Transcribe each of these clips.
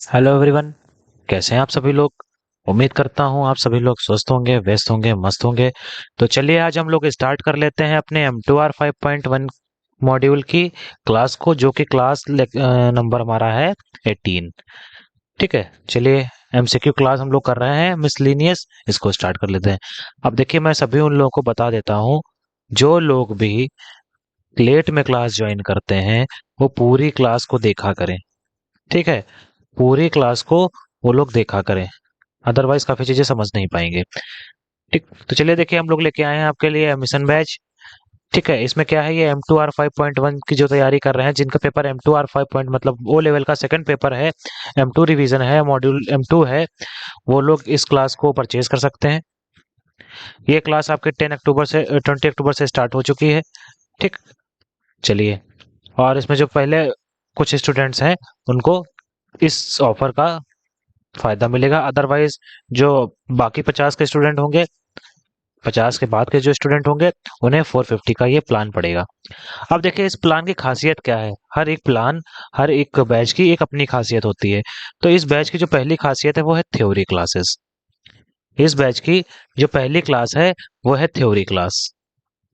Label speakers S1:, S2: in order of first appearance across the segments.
S1: Hello everyone. कैसे हैं आप सभी लोग। उम्मीद करता हूं आप सभी लोग स्वस्थ होंगे, व्यस्त होंगे, मस्त होंगे। तो चलिए आज हम लोग स्टार्ट कर लेते हैं अपने M2R 5.1 मॉड्यूल की क्लास को, जो कि क्लास नंबर हमारा है 18। ठीक है, चलिए एमसीक्यू क्लास हम लोग कर रहे हैं मिसलिनियस, इसको स्टार्ट कर लेते हैं। अब देखिए, मैं सभी उन लोगों को बता देता हूँ जो लोग भी लेट में क्लास ज्वाइन करते हैं वो पूरी क्लास को देखा करें। ठीक है, पूरी क्लास को वो लोग देखा करें, अदरवाइज काफी चीजें समझ नहीं पाएंगे। ठीक, तो चलिए देखिए, हम लोग लेके आए हैं आपके लिए मिशन बैच। ठीक है, इसमें क्या है, ये M2R 5.1 की जो तैयारी कर रहे हैं, जिनका पेपर M2R 5 पॉइंट मतलब ओ लेवल का सेकंड पेपर है, M2 रिवीजन है, मॉड्यूल M2 है, वो लोग इस क्लास को परचेज कर सकते हैं। ये क्लास आपके 10 अक्टूबर से 20 अक्टूबर से स्टार्ट हो चुकी है। ठीक, चलिए, और इसमें जो पहले कुछ स्टूडेंट्स हैं उनको इस ऑफर का फायदा मिलेगा, अदरवाइज जो बाकी 50 के स्टूडेंट होंगे, 50 के बाद के जो स्टूडेंट होंगे, उन्हें 450 का ये प्लान पड़ेगा। अब देखिए, इस प्लान की खासियत क्या है। हर एक बैच की एक अपनी खासियत होती है। तो इस बैच की जो पहली खासियत है वो है थ्योरी क्लासेस। इस बैच की जो पहली क्लास है वो है थ्योरी क्लास।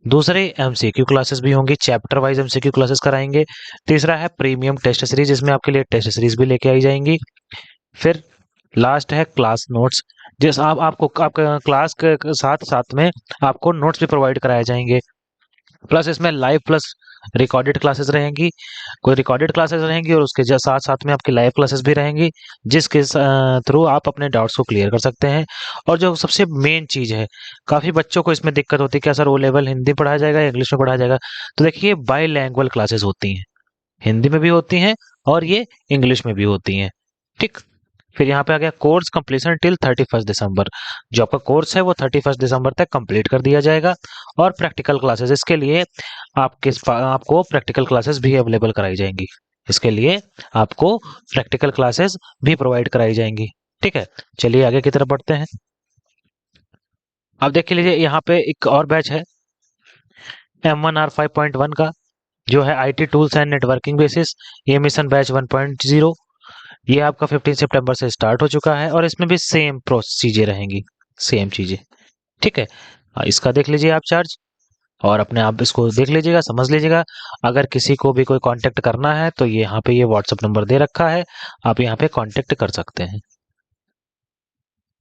S1: दूसरे एमसीक्यू क्लासेस भी होंगी, चैप्टर वाइज एमसीक्यू क्लासेस कराएंगे। तीसरा है प्रीमियम टेस्ट सीरीज, जिसमें आपके लिए टेस्ट सीरीज भी लेके आई जाएंगी। फिर लास्ट है क्लास नोट्स, जिस आपको आपका क्लास के साथ साथ में आपको नोट्स भी प्रोवाइड कराए जाएंगे। प्लस इसमें लाइव प्लस रिकॉर्डेड क्लासेस रहेंगी। कोई रिकॉर्डेड क्लासेस रहेंगी और उसके साथ साथ में आपकी लाइव क्लासेस भी रहेंगी, जिसके थ्रू आप अपने डाउट्स को क्लियर कर सकते हैं। और जो सबसे मेन चीज है, काफी बच्चों को इसमें दिक्कत होती है, क्या सर ओ लेवल हिंदी पढ़ाया जाएगा या इंग्लिश में पढ़ाया जाएगा। तो देखिए, बाई लैंग्वेज क्लासेस होती हैं, हिंदी में भी होती हैं और ये इंग्लिश में भी होती हैं। ठीक, फिर यहाँ पे आ गया कोर्स कंप्लीशन टिल 31 दिसंबर। जो आपका कोर्स है वो 31 दिसंबर तक कंप्लीट कर दिया जाएगा। और प्रैक्टिकल क्लासेस, इसके लिए आपको प्रैक्टिकल क्लासेस भी अवेलेबल कराई जाएंगी। इसके लिए आपको प्रैक्टिकल क्लासेस भी प्रोवाइड कराई जाएंगी। ठीक है, चलिए आगे की तरफ बढ़ते हैं। अब देख लीजिए, यहाँ पे एक और बैच है M1R 5.1 का, जो है IT tools and networking basis. ये मिशन बैच 1.0, ये आपका 15 सितंबर से स्टार्ट हो चुका है और इसमें भी सेम प्रोसीजर रहेंगी, सेम चीजें। ठीक है, इसका देख लीजिए आप चार्ज, और अपने आप इसको देख लीजिएगा, समझ लीजिएगा। अगर किसी को भी कोई कांटेक्ट करना है तो ये यहाँ पे ये व्हाट्सएप नंबर दे रखा है, आप यहाँ पे कांटेक्ट कर सकते हैं।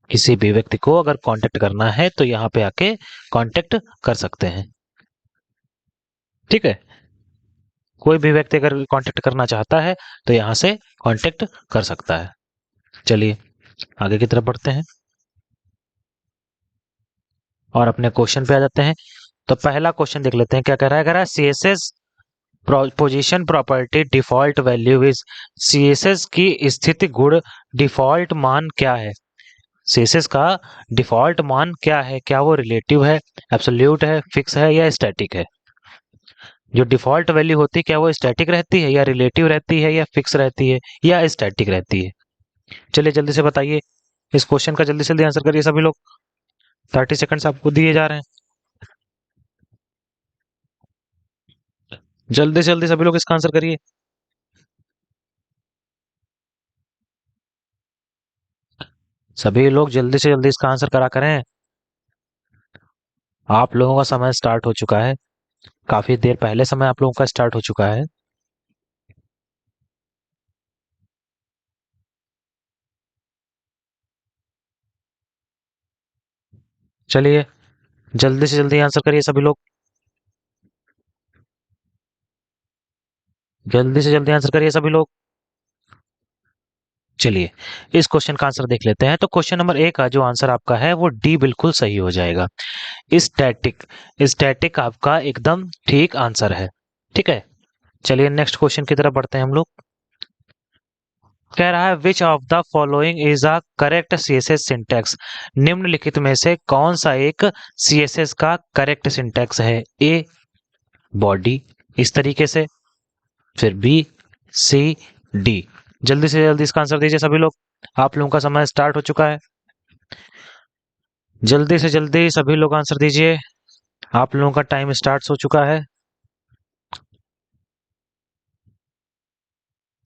S1: किसी भी व्यक्ति को अगर कांटेक्ट करना है तो यहाँ पे आके कांटेक्ट कर सकते हैं। ठीक है, कोई भी व्यक्ति अगर कांटेक्ट करना चाहता है तो यहाँ से कांटेक्ट कर सकता है। चलिए आगे की तरफ बढ़ते हैं और अपने क्वेश्चन पे आ जाते हैं। तो पहला क्वेश्चन देख लेते हैं, क्या कह रहा है CSS position property default value is. CSS की स्थिति गुण डिफॉल्ट मान क्या है। सीएसएस का डिफॉल्ट मान क्या है, क्या वो रिलेटिव है, एब्सोल्यूट है, फिक्स है या स्टैटिक है। जो डिफॉल्ट वैल्यू होती है, क्या वो स्टैटिक रहती है या रिलेटिव रहती है या फिक्स रहती है या स्टैटिक रहती है। चलिए जल्दी से बताइए, इस क्वेश्चन का जल्दी से जल्दी आंसर करिए सभी लोग। 30 सेकंड्स आपको दिए जा रहे हैं, जल्दी से जल्दी सभी लोग इसका आंसर करिए। सभी लोग जल्दी से जल्दी इसका आंसर करा करें, आप लोगों का समय स्टार्ट हो चुका है, काफी देर पहले समय आप लोगों का स्टार्ट हो चुका है। चलिए जल्दी से जल्दी आंसर करिए सभी लोग, जल्दी से जल्दी आंसर करिए सभी लोग। चलिए इस क्वेश्चन का आंसर देख लेते हैं। तो क्वेश्चन नंबर ए का जो आंसर आपका है वो डी बिल्कुल सही हो जाएगा। स्टैटिक, स्टैटिक आपका एकदम ठीक आंसर है। ठीक है, चलिए नेक्स्ट क्वेश्चन की तरफ बढ़ते हैं हम लोग। कह रहा है which of the following is a correct CSS syntax. निम्नलिखित में से कौन सा एक सीएसएस का करेक्ट सिंटैक्स है। ए बॉडी, इस तरीके से, फिर बी, सी, डी। जल्दी से जल्दी इसका आंसर दीजिए सभी लोग, आप लोगों का समय स्टार्ट हो चुका है। जल्दी से जल्दी सभी लोग आंसर दीजिए, आप लोगों का टाइम स्टार्ट हो चुका है।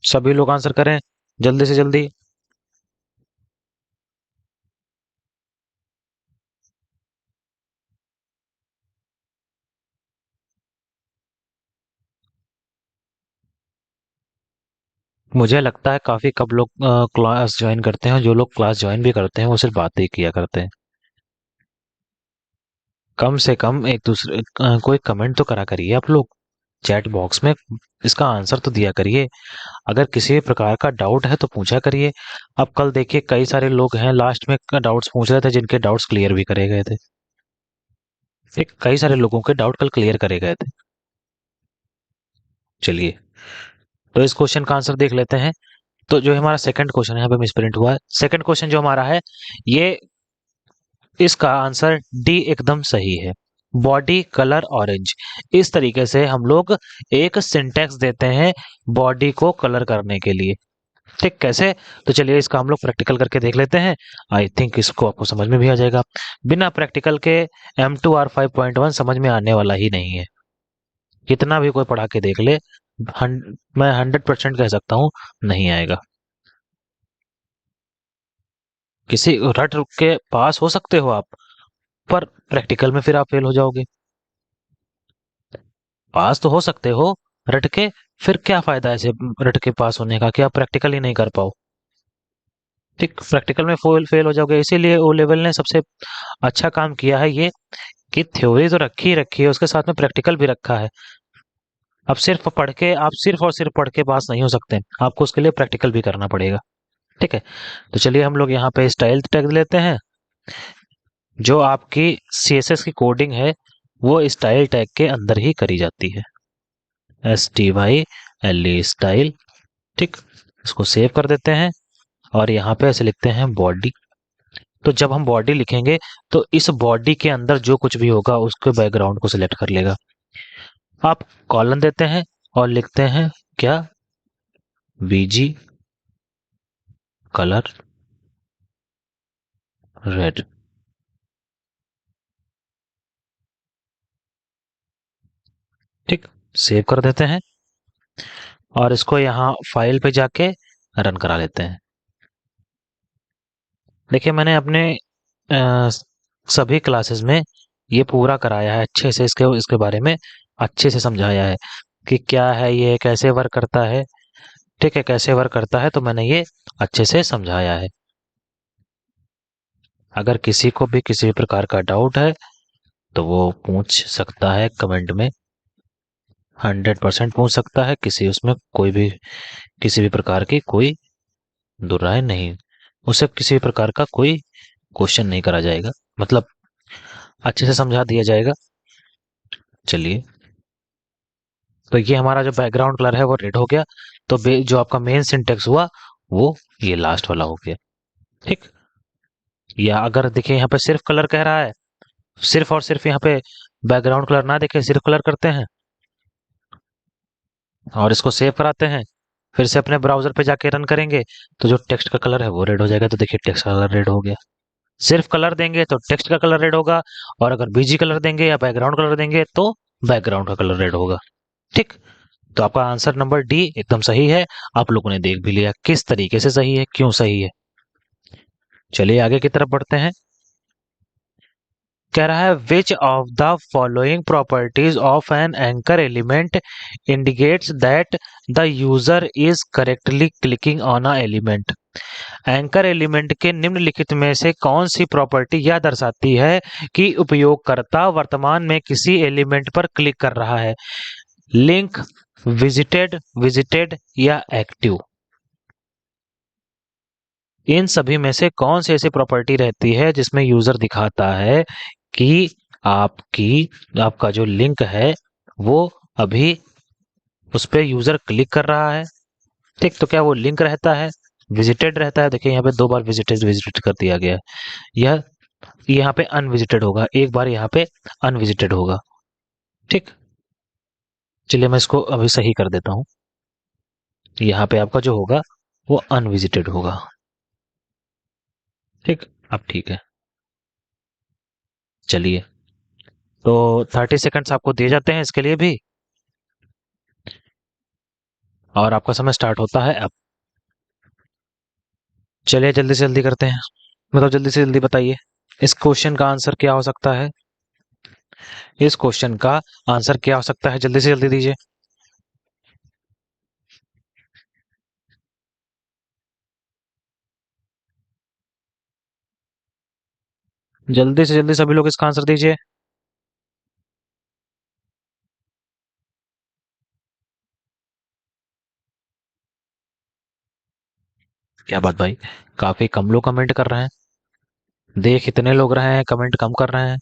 S1: सभी लोग आंसर करें जल्दी से जल्दी। मुझे लगता है काफी कब लोग क्लास ज्वाइन करते हैं, जो लोग क्लास ज्वाइन भी करते हैं वो सिर्फ बातें ही किया करते हैं। कम से कम एक दूसरे कोई कमेंट तो करा करिए आप लोग चैट बॉक्स में, इसका आंसर तो दिया करिए। अगर किसी भी प्रकार का डाउट है तो पूछा करिए। अब कल देखिए कई सारे लोग हैं लास्ट में डाउट्स पूछ रहे थे, जिनके डाउट्स क्लियर भी करे गए थे। एक कई सारे लोगों के डाउट कल क्लियर करे गए थे। चलिए, तो इस क्वेश्चन का आंसर देख लेते हैं। तो जो हमारा सेकंड क्वेश्चन है यहाँ पे मिसप्रिंट हुआ है। सेकंड क्वेश्चन जो हमारा है, ये इसका आंसर डी एकदम सही है। बॉडी कलर ऑरेंज, इस तरीके से हम लोग एक सिंटेक्स देते हैं बॉडी को कलर करने के लिए। ठीक, कैसे? तो चलिए इसका हम लोग प्रैक्टिकल करके देख लेते हैं। आई थिंक इसको आपको समझ में भी आ जाएगा। बिना प्रैक्टिकल के M2R5.1 समझ में आने वाला ही नहीं है। कितना भी कोई पढ़ा के देख ले, मैं 100% कह सकता हूँ नहीं आएगा। किसी रट के पास हो सकते हो आप, पर प्रैक्टिकल में फिर आप फेल हो जाओगे। पास तो हो सकते हो रट के, फिर क्या फायदा ऐसे रट के पास होने का कि आप प्रैक्टिकल ही नहीं कर पाओ। ठीक, प्रैक्टिकल में फेल फेल हो जाओगे। इसीलिए ओ लेवल ने सबसे अच्छा काम किया है ये, कि थ्योरी तो रखी ही रखी है, उसके साथ में प्रैक्टिकल भी रखा है। अब सिर्फ पढ़ के आप सिर्फ और सिर्फ पढ़ के पास नहीं हो सकते, आपको उसके लिए प्रैक्टिकल भी करना पड़ेगा। ठीक है, तो चलिए हम लोग यहाँ पे स्टाइल टैग लेते हैं। जो आपकी CSS की कोडिंग है वो स्टाइल टैग के अंदर ही करी जाती है। STYLE style. ठीक, इसको सेव कर देते हैं और यहाँ पे ऐसे लिखते हैं बॉडी। तो जब हम बॉडी लिखेंगे तो इस बॉडी के अंदर जो कुछ भी होगा उसके बैकग्राउंड को सिलेक्ट कर लेगा। आप कॉलन देते हैं और लिखते हैं क्या, BG कलर रेड। ठीक, सेव कर देते हैं और इसको यहाँ फाइल पे जाके रन करा लेते हैं। देखिए मैंने अपने अ, सभी क्लासेस में ये पूरा कराया है अच्छे से, इसके इसके बारे में अच्छे से समझाया है कि क्या है ये, कैसे वर्क करता है। ठीक है, कैसे वर्क करता है तो मैंने ये अच्छे से समझाया है। अगर किसी को भी किसी भी प्रकार का डाउट है तो वो पूछ सकता है कमेंट में। 100% पूछ सकता है, किसी उसमें कोई भी किसी भी प्रकार की कोई दुराय नहीं। उसे किसी भी प्रकार का कोई क्वेश्चन नहीं करा जाएगा, मतलब अच्छे से समझा दिया जाएगा। चलिए, तो ये हमारा जो बैकग्राउंड कलर है वो रेड हो गया। तो जो आपका मेन सिंटेक्स हुआ वो ये लास्ट वाला हो गया। ठीक, या अगर देखिए यहाँ पे सिर्फ कलर कह रहा है, सिर्फ और सिर्फ यहाँ पे बैकग्राउंड कलर ना देखे, सिर्फ कलर करते हैं और इसको सेव कराते हैं, फिर से अपने ब्राउजर पे जाके रन करेंगे तो जो टेक्स्ट का कलर है वो रेड हो जाएगा। तो देखिए टेक्स्ट का कलर रेड हो गया। सिर्फ कलर देंगे तो टेक्स्ट का कलर रेड होगा, और अगर बीजी कलर देंगे या बैकग्राउंड कलर देंगे तो बैकग्राउंड का कलर रेड होगा। ठीक, तो आपका आंसर नंबर डी एकदम सही है। आप लोगों ने देख भी लिया किस तरीके से सही है, क्यों सही है। चलिए आगे की तरफ बढ़ते हैं। कह रहा है which of the following properties of an anchor element indicates that the user is correctly clicking on a element. Anchor element के निम्नलिखित में से कौन सी प्रॉपर्टी यह दर्शाती है कि उपयोगकर्ता वर्तमान में किसी एलिमेंट पर क्लिक कर रहा है? लिंक, विजिटेड, विजिटेड या एक्टिव। इन सभी में से कौन सी ऐसी प्रॉपर्टी रहती है जिसमें यूजर दिखाता है कि आपकी आपका जो लिंक है वो अभी उस पर यूजर क्लिक कर रहा है। ठीक, तो क्या वो लिंक रहता है, विजिटेड रहता है? देखिए यहाँ पे दो बार विजिटेड विजिटेड कर दिया गया है। यह यहाँ पे अनविजिटेड होगा, एक बार यहाँ पे अनविजिटेड होगा। ठीक, चलिए मैं इसको अभी सही कर देता हूँ। यहाँ पे आपका जो होगा वो अनविजिटेड होगा। ठीक, अब ठीक है। चलिए, तो 30 सेकंड्स आपको दिए जाते हैं इसके लिए भी, और आपका समय स्टार्ट होता है अब। चलिए जल्दी से जल्दी करते हैं, मतलब जल्दी से जल्दी बताइए इस क्वेश्चन का आंसर क्या हो सकता है। इस क्वेश्चन का आंसर क्या हो सकता है, जल्दी से जल्दी दीजिए। जल्दी से जल्दी सभी लोग इसका आंसर दीजिए। क्या बात भाई, काफी कम लोग कमेंट कर रहे हैं। देख इतने लोग रहे हैं, कमेंट कम कर रहे हैं।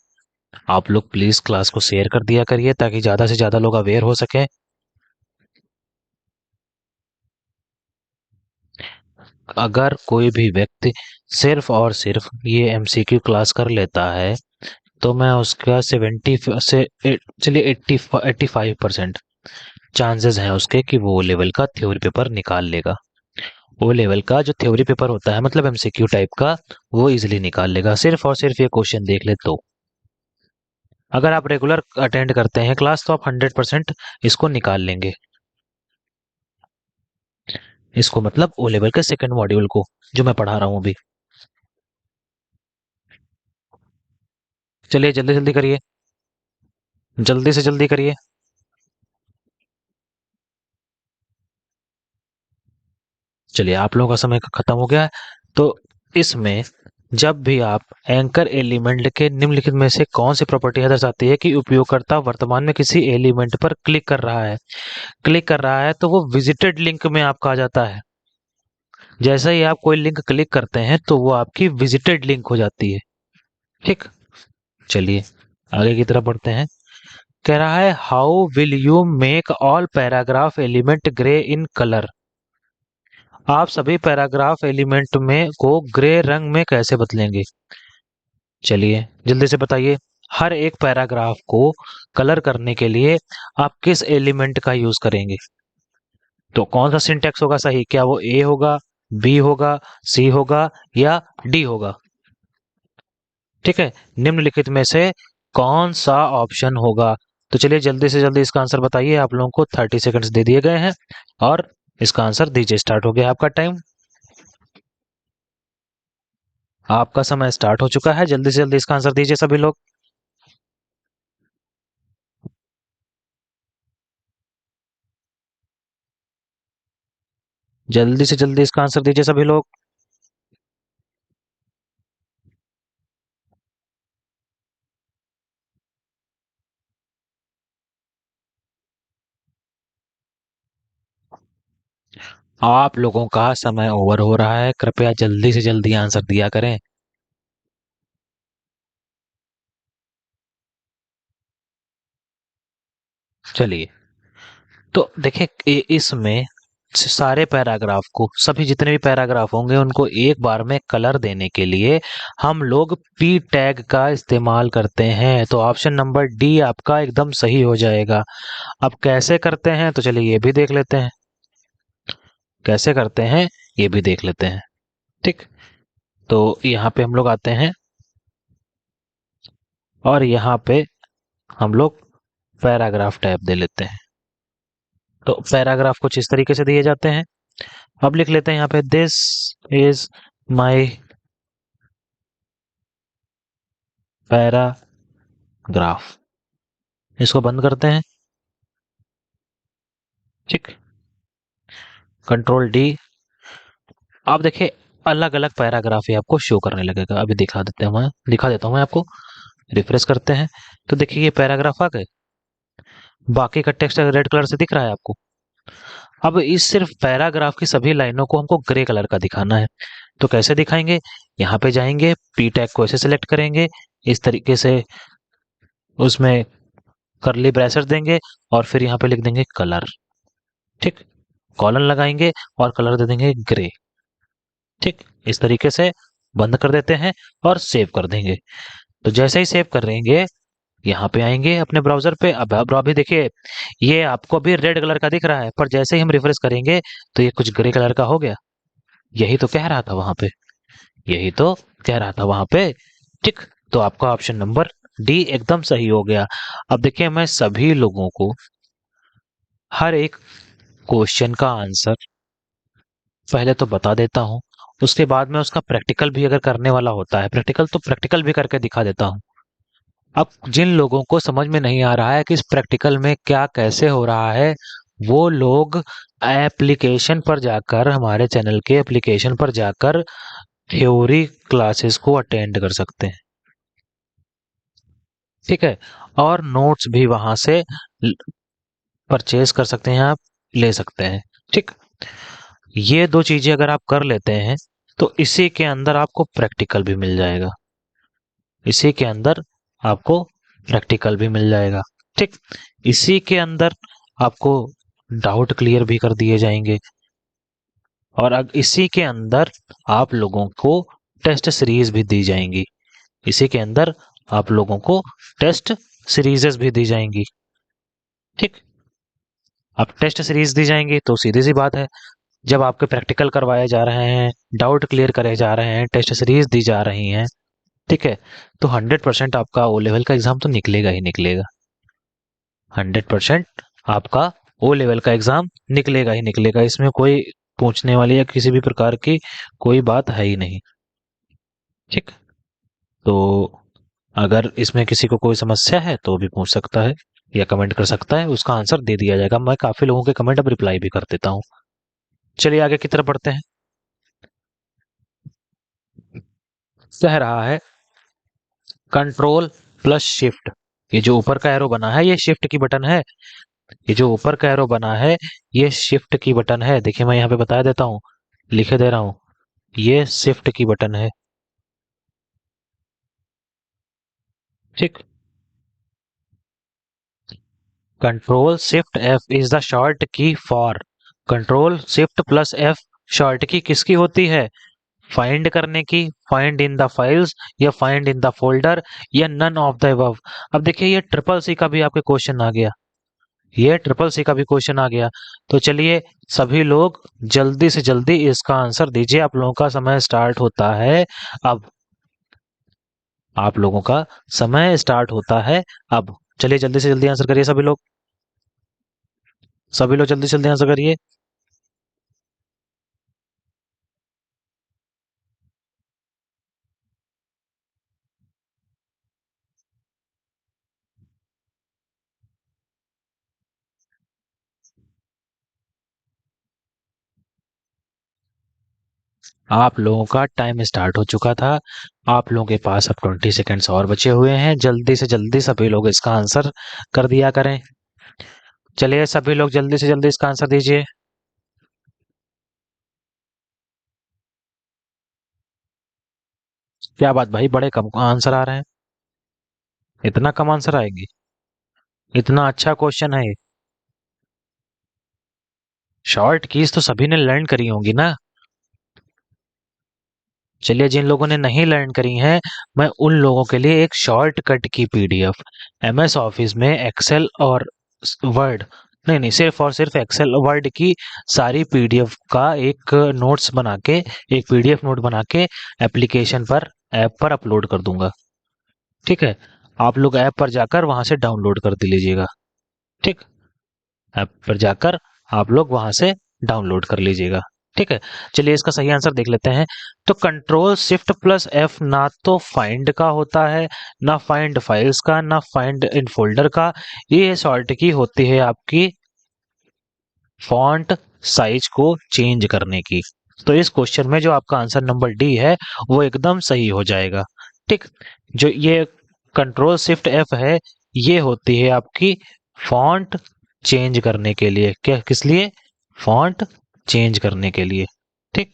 S1: आप लोग प्लीज क्लास को शेयर कर दिया करिए ताकि ज्यादा से ज्यादा लोग अवेयर हो सके। अगर कोई भी व्यक्ति सिर्फ और सिर्फ ये एमसीक्यू क्लास कर लेता है तो मैं उसका 70 से चलिए 85% चांसेस हैं उसके कि वो लेवल का थ्योरी पेपर निकाल लेगा। वो लेवल का जो थ्योरी पेपर होता है मतलब एमसीक्यू टाइप का, वो इजीली निकाल लेगा सिर्फ और सिर्फ ये क्वेश्चन देख ले तो। अगर आप रेगुलर अटेंड करते हैं क्लास तो आप 100% इसको निकाल लेंगे। इसको मतलब ओ लेवल के सेकंड मॉड्यूल को जो मैं पढ़ा रहा हूँ अभी। चलिए जल्दी जल्दी करिए, जल्दी से जल्दी करिए। चलिए आप लोगों का समय खत्म हो गया है। तो इसमें जब भी आप एंकर एलिमेंट के निम्नलिखित में से कौन सी प्रॉपर्टी है दर्शाती है कि उपयोगकर्ता वर्तमान में किसी एलिमेंट पर क्लिक कर रहा है तो वो विजिटेड लिंक में आपका आ जाता है। जैसे ही आप कोई लिंक क्लिक करते हैं तो वो आपकी विजिटेड लिंक हो जाती है। ठीक, चलिए आगे की तरफ बढ़ते हैं। कह रहा है how will you make all paragraph element grey in colour. आप सभी पैराग्राफ एलिमेंट में को ग्रे रंग में कैसे बदलेंगे। चलिए जल्दी से बताइए। हर एक पैराग्राफ को कलर करने के लिए आप किस एलिमेंट का यूज करेंगे। तो कौन सा सिंटेक्स होगा सही, क्या वो ए होगा, बी होगा, सी होगा या डी होगा। ठीक है, निम्नलिखित में से कौन सा ऑप्शन होगा। तो चलिए जल्दी से जल्दी इसका आंसर बताइए। आप लोगों को 30 सेकंड्स दे दिए गए हैं और इसका आंसर दीजिए। स्टार्ट हो गया आपका टाइम, आपका समय स्टार्ट हो चुका है। जल्दी से जल्दी इसका आंसर दीजिए सभी लोग। जल्दी से जल्दी इसका आंसर दीजिए सभी लोग। आप लोगों का समय ओवर हो रहा है, कृपया जल्दी से जल्दी आंसर दिया करें। चलिए, तो देखिए इसमें सारे पैराग्राफ को, सभी जितने भी पैराग्राफ होंगे उनको एक बार में कलर देने के लिए हम लोग पी टैग का इस्तेमाल करते हैं। तो ऑप्शन नंबर डी आपका एकदम सही हो जाएगा। अब कैसे करते हैं तो चलिए ये भी देख लेते हैं। कैसे करते हैं ये भी देख लेते हैं। ठीक, तो यहाँ पे हम लोग आते हैं और यहाँ पे हम लोग पैराग्राफ टैब दे लेते हैं। तो पैराग्राफ कुछ इस तरीके से दिए जाते हैं। अब लिख लेते हैं यहाँ पे दिस इज माई पैराग्राफ। इसको बंद करते हैं। ठीक, कंट्रोल डी। आप देखिए अलग अलग पैराग्राफ ही आपको शो करने लगेगा। अभी दिखा देता हूँ मैं आपको। रिफ्रेश करते हैं तो देखिए ये पैराग्राफ आ गए। बाकी का टेक्स्ट रेड कलर से दिख रहा है आपको। अब इस सिर्फ पैराग्राफ की सभी लाइनों को हमको ग्रे कलर का दिखाना है। तो कैसे दिखाएंगे, यहाँ पे जाएंगे, पी टैग को ऐसे सिलेक्ट करेंगे, इस तरीके से उसमें करली ब्रेसेस देंगे और फिर यहाँ पे लिख देंगे कलर। ठीक, कॉलन लगाएंगे और कलर दे देंगे ग्रे। ठीक, इस तरीके से बंद कर देते हैं और सेव कर देंगे। तो जैसे ही सेव कर देंगे यहाँ पे आएंगे अपने ब्राउजर पे। अब अभी देखिए ये आपको अभी रेड कलर का दिख रहा है पर जैसे ही हम रिफ्रेश करेंगे तो ये कुछ ग्रे कलर का हो गया। यही तो कह रहा था वहां पे, यही तो कह रहा था वहां पे। ठीक, तो आपका ऑप्शन नंबर डी एकदम सही हो गया। अब देखिए मैं सभी लोगों को हर एक क्वेश्चन का आंसर पहले तो बता देता हूँ, उसके बाद में उसका प्रैक्टिकल भी अगर करने वाला होता है प्रैक्टिकल तो प्रैक्टिकल भी करके दिखा देता हूँ। अब जिन लोगों को समझ में नहीं आ रहा है कि इस प्रैक्टिकल में क्या कैसे हो रहा है, वो लोग एप्लीकेशन पर जाकर, हमारे चैनल के एप्लीकेशन पर जाकर थ्योरी क्लासेस को अटेंड कर सकते हैं। ठीक है, और नोट्स भी वहां से परचेज कर सकते हैं, आप ले सकते हैं। ठीक, ये दो चीजें अगर आप कर लेते हैं तो इसी के अंदर आपको प्रैक्टिकल भी मिल जाएगा, इसी के अंदर आपको प्रैक्टिकल भी मिल जाएगा। ठीक, इसी के अंदर आपको डाउट क्लियर भी कर दिए जाएंगे, और अब इसी के अंदर आप लोगों को टेस्ट सीरीज भी दी जाएंगी, इसी के अंदर आप लोगों को टेस्ट सीरीजेस भी दी जाएंगी। ठीक, अब टेस्ट सीरीज दी जाएंगी तो सीधी सी बात है, जब आपके प्रैक्टिकल करवाए जा रहे हैं, डाउट क्लियर करे जा रहे हैं, टेस्ट सीरीज दी जा रही हैं, ठीक है, तो 100% आपका ओ लेवल का एग्जाम तो निकलेगा ही निकलेगा। 100% आपका ओ लेवल का एग्जाम निकलेगा ही निकलेगा, इसमें कोई पूछने वाली या किसी भी प्रकार की कोई बात है ही नहीं। ठीक, तो अगर इसमें किसी को कोई समस्या है तो भी पूछ सकता है या कमेंट कर सकता है, उसका आंसर दे दिया जाएगा। मैं काफी लोगों के कमेंट अब रिप्लाई भी कर देता हूँ। चलिए आगे की तरफ बढ़ते हैं। कह रहा है कंट्रोल प्लस शिफ्ट, ये जो ऊपर का एरो बना है ये शिफ्ट की बटन है, ये जो ऊपर का एरो बना है ये शिफ्ट की बटन है। देखिए मैं यहाँ पे बता देता हूँ, लिखे दे रहा हूँ, ये शिफ्ट की बटन है। ठीक, control shift F is the short key for, control shift plus F short key किसकी होती है? फाइंड करने की, फाइंड इन द फाइल्स या फाइंड इन द फोल्डर या नन ऑफ द अबव। अब देखिए ये ट्रिपल सी का भी आपके क्वेश्चन आ गया, ये ट्रिपल सी का भी क्वेश्चन आ गया। तो चलिए सभी लोग जल्दी से जल्दी इसका आंसर दीजिए, आप लोगों का समय स्टार्ट होता है अब, आप लोगों का समय स्टार्ट होता है अब। चलिए जल्दी से जल्दी आंसर करिए सभी लोग, सभी लोग जल्दी से जल्दी आंसर करिए। आप लोगों का टाइम स्टार्ट हो चुका था, आप लोगों के पास अब 20 सेकेंड्स और बचे हुए हैं, जल्दी से जल्दी सभी लोग इसका आंसर कर दिया करें। चलिए सभी लोग जल्दी से जल्दी इसका आंसर दीजिए। क्या बात भाई, बड़े कम आंसर आ रहे हैं, इतना कम आंसर आएंगे? इतना अच्छा क्वेश्चन है ये। शॉर्ट कीज तो सभी ने लर्न करी होंगी ना। चलिए जिन लोगों ने नहीं लर्न करी हैं, मैं उन लोगों के लिए एक शॉर्टकट की पीडीएफ एमएस ऑफिस में एक्सेल और वर्ड, नहीं नहीं, सिर्फ और सिर्फ एक्सेल वर्ड की सारी पीडीएफ का एक नोट्स बना के, एक पीडीएफ नोट बना के एप्लीकेशन पर, ऐप पर अपलोड कर दूंगा। ठीक है, आप लोग ऐप पर जाकर वहां से डाउनलोड कर दे लीजिएगा। ठीक, ऐप पर जाकर आप लोग वहां से डाउनलोड कर लीजिएगा। ठीक है, चलिए इसका सही आंसर देख लेते हैं। तो कंट्रोल शिफ्ट प्लस एफ ना तो फाइंड का होता है, ना फाइंड फाइल्स का, ना फाइंड इन फोल्डर का, ये शॉर्ट की होती है आपकी फॉन्ट साइज को चेंज करने की। तो इस क्वेश्चन में जो आपका आंसर नंबर डी है वो एकदम सही हो जाएगा। ठीक, जो ये कंट्रोल शिफ्ट एफ है ये होती है आपकी फॉन्ट चेंज करने के लिए, क्या किस लिए? फॉन्ट चेंज करने के लिए। ठीक,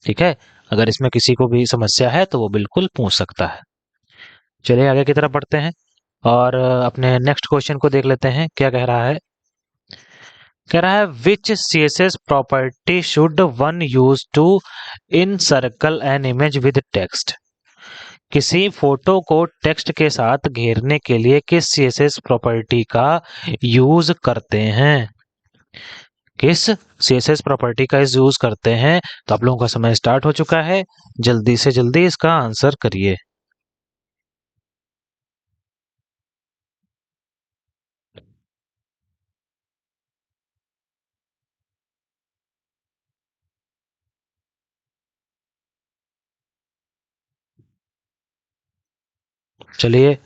S1: ठीक है, अगर इसमें किसी को भी समस्या है तो वो बिल्कुल पूछ सकता है। चलिए आगे की तरफ बढ़ते हैं और अपने नेक्स्ट क्वेश्चन को देख लेते हैं क्या कह रहा है। कह रहा है which CSS property should one use to encircle an image with text, किसी फोटो को टेक्स्ट के साथ घेरने के लिए किस सीएसएस प्रॉपर्टी का यूज करते हैं? किस सीएसएस प्रॉपर्टी का इस यूज करते हैं? तो आप लोगों का समय स्टार्ट हो चुका है, जल्दी से जल्दी इसका आंसर करिए। चलिए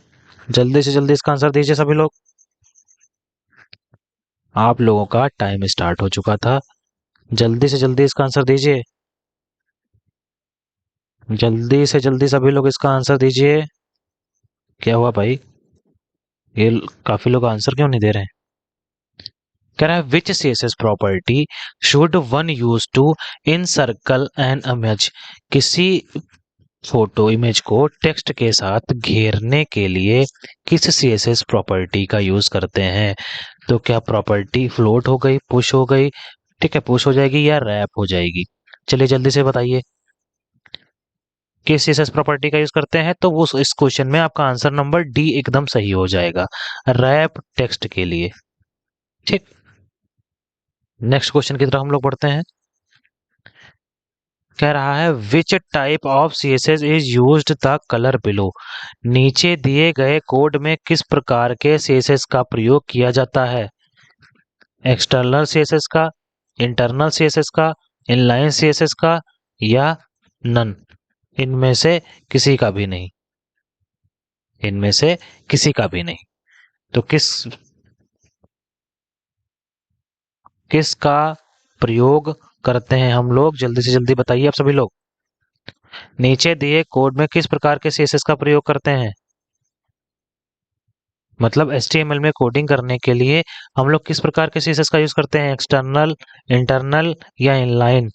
S1: जल्दी से जल्दी इसका आंसर दीजिए सभी लोग, आप लोगों का टाइम स्टार्ट हो चुका था, जल्दी से जल्दी इसका आंसर दीजिए। जल्दी से जल्दी सभी लोग इसका आंसर दीजिए। क्या हुआ भाई? काफी लोग आंसर क्यों नहीं दे रहे हैं? कह रहा है which CSS property should one use to encircle an image. किसी फोटो इमेज को टेक्स्ट के साथ घेरने के लिए किस सीएसएस प्रॉपर्टी का यूज करते हैं? तो क्या प्रॉपर्टी फ्लोट हो गई, पुश हो गई, ठीक है, पुश हो जाएगी या रैप हो जाएगी? चलिए जल्दी से बताइए किस सीएसएस प्रॉपर्टी का यूज करते हैं। तो वो इस क्वेश्चन में आपका आंसर नंबर डी एकदम सही हो जाएगा, रैप टेक्स्ट के लिए। ठीक, नेक्स्ट क्वेश्चन की तरफ हम लोग बढ़ते हैं। कह रहा है which type of CSS is used the colour below. नीचे दिए गए कोड में किस प्रकार के सीएसएस का प्रयोग किया जाता है? एक्सटर्नल सीएसएस का, इंटरनल सीएसएस का, इनलाइन सीएसएस का, या नन? इनमें से किसी का भी नहीं, इनमें से किसी का भी नहीं। तो किसका प्रयोग करते हैं हम लोग? जल्दी से जल्दी बताइए आप सभी लोग। नीचे दिए कोड में किस प्रकार के सीएसएस का प्रयोग करते हैं? मतलब HTML में कोडिंग करने के लिए हम लोग किस प्रकार के सीएसएस का यूज करते हैं? एक्सटर्नल, इंटरनल, या इनलाइन,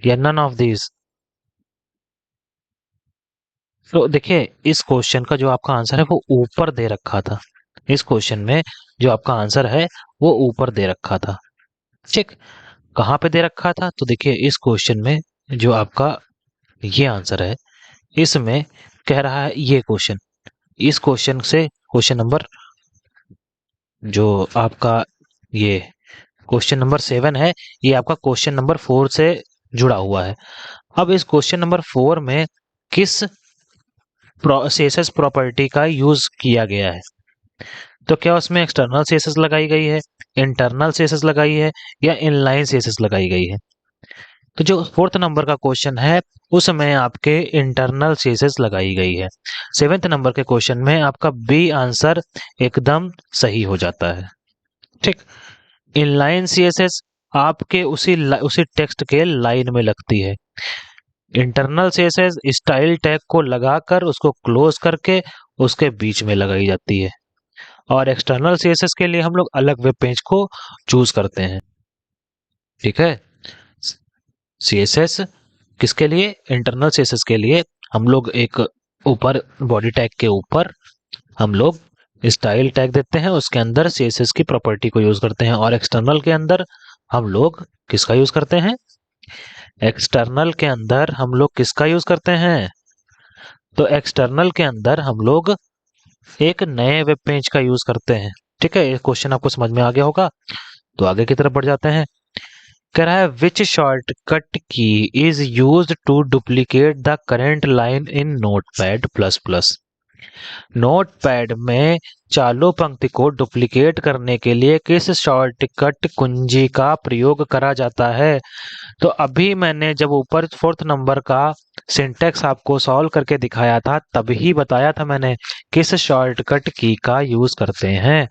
S1: या नन ऑफ दीज? तो देखिए इस क्वेश्चन का जो आपका आंसर है वो ऊपर दे रखा था। इस क्वेश्चन में जो आपका आंसर है वो ऊपर दे रखा था। ठीक, कहाँ पे दे रखा था? तो देखिए इस क्वेश्चन में जो आपका ये आंसर है, इसमें कह रहा है ये क्वेश्चन, इस क्वेश्चन से क्वेश्चन नंबर जो आपका ये क्वेश्चन नंबर 7 है, ये आपका क्वेश्चन नंबर 4 से जुड़ा हुआ है। अब इस क्वेश्चन नंबर 4 में किस सीएसएस प्रॉपर्टी का यूज किया गया है? तो क्या उसमें एक्सटर्नल सीएसएस लगाई गई है, इंटरनल सीएसएस लगाई है, या इनलाइन सीएसएस लगाई गई है? तो जो 4th नंबर का क्वेश्चन है उसमें आपके इंटरनल सीएसएस लगाई गई है। 7th नंबर के क्वेश्चन में आपका बी आंसर एकदम सही हो जाता है। ठीक, इनलाइन सीएसएस आपके उसी टेक्स्ट के लाइन में लगती है। इंटरनल सीएसएस स्टाइल टैग को लगाकर उसको क्लोज करके उसके बीच में लगाई जाती है। और एक्सटर्नल सीएसएस के लिए हम लोग अलग वेब पेज को चूज करते हैं। ठीक है, सीएसएस किसके लिए? इंटरनल सीएसएस के लिए हम लोग एक ऊपर बॉडी टैग के ऊपर हम लोग स्टाइल टैग देते हैं, उसके अंदर सीएसएस की प्रॉपर्टी को यूज करते हैं। और एक्सटर्नल के अंदर हम लोग किसका यूज करते हैं? एक्सटर्नल के अंदर हम लोग किसका यूज करते हैं? तो एक्सटर्नल के अंदर हम लोग एक नए वेब पेज का यूज करते हैं। ठीक है, ये क्वेश्चन आपको समझ में आ गया होगा। तो आगे की तरफ बढ़ जाते हैं। कह रहा है which shortcut key is used to duplicate the current line in Notepad plus plus. Notepad में चालू पंक्ति को डुप्लीकेट करने के लिए किस शॉर्टकट कुंजी का प्रयोग करा जाता है? तो अभी मैंने जब ऊपर 4th नंबर का सिंटेक्स आपको सॉल्व करके दिखाया था तभी बताया था मैंने किस शॉर्टकट की का यूज करते हैं।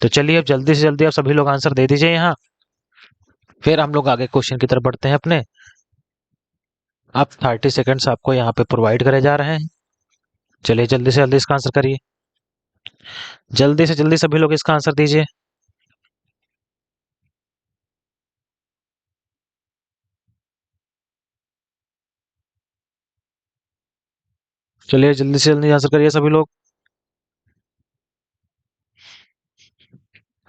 S1: तो चलिए अब जल्दी से जल्दी आप सभी लोग आंसर दे दीजिए यहाँ, फिर हम लोग आगे क्वेश्चन की तरफ बढ़ते हैं अपने। अब 30 सेकंड्स आपको यहाँ पे प्रोवाइड करे जा रहे हैं। चलिए जल्दी से जल्दी इसका आंसर करिए, जल्दी से जल्दी सभी लोग इसका आंसर दीजिए। चलिए जल्दी से जल्दी आंसर करिए सभी लोग।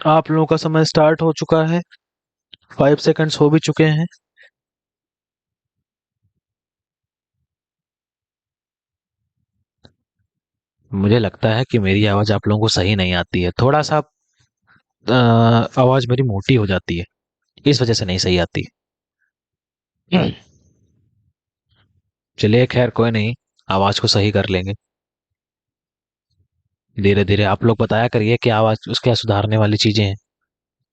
S1: आप लोगों का समय स्टार्ट हो चुका है, 5 सेकंड्स हो भी चुके हैं। मुझे लगता है कि मेरी आवाज आप लोगों को सही नहीं आती है, थोड़ा सा आवाज मेरी मोटी हो जाती है, इस वजह से नहीं सही आती। चलिए खैर कोई नहीं, आवाज को सही कर लेंगे धीरे धीरे। आप लोग बताया करिए कि आवाज उसके सुधारने वाली चीजें हैं।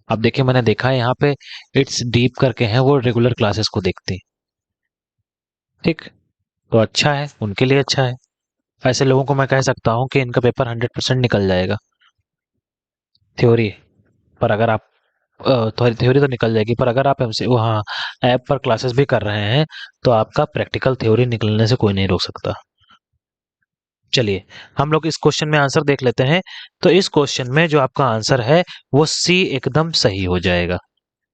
S1: अब देखिए मैंने देखा है यहाँ पे इट्स डीप करके हैं, वो रेगुलर क्लासेस को देखते हैं। ठीक, तो अच्छा है, उनके लिए अच्छा है। ऐसे लोगों को मैं कह सकता हूँ कि इनका पेपर 100% निकल जाएगा थ्योरी। पर अगर आप थ्योरी तो निकल जाएगी, पर अगर आप एमसी वहाँ ऐप पर क्लासेस भी कर रहे हैं तो आपका प्रैक्टिकल थ्योरी निकलने से कोई नहीं रोक सकता। चलिए हम लोग इस क्वेश्चन में आंसर देख लेते हैं। तो इस क्वेश्चन में जो आपका आंसर है वो सी एकदम सही हो जाएगा।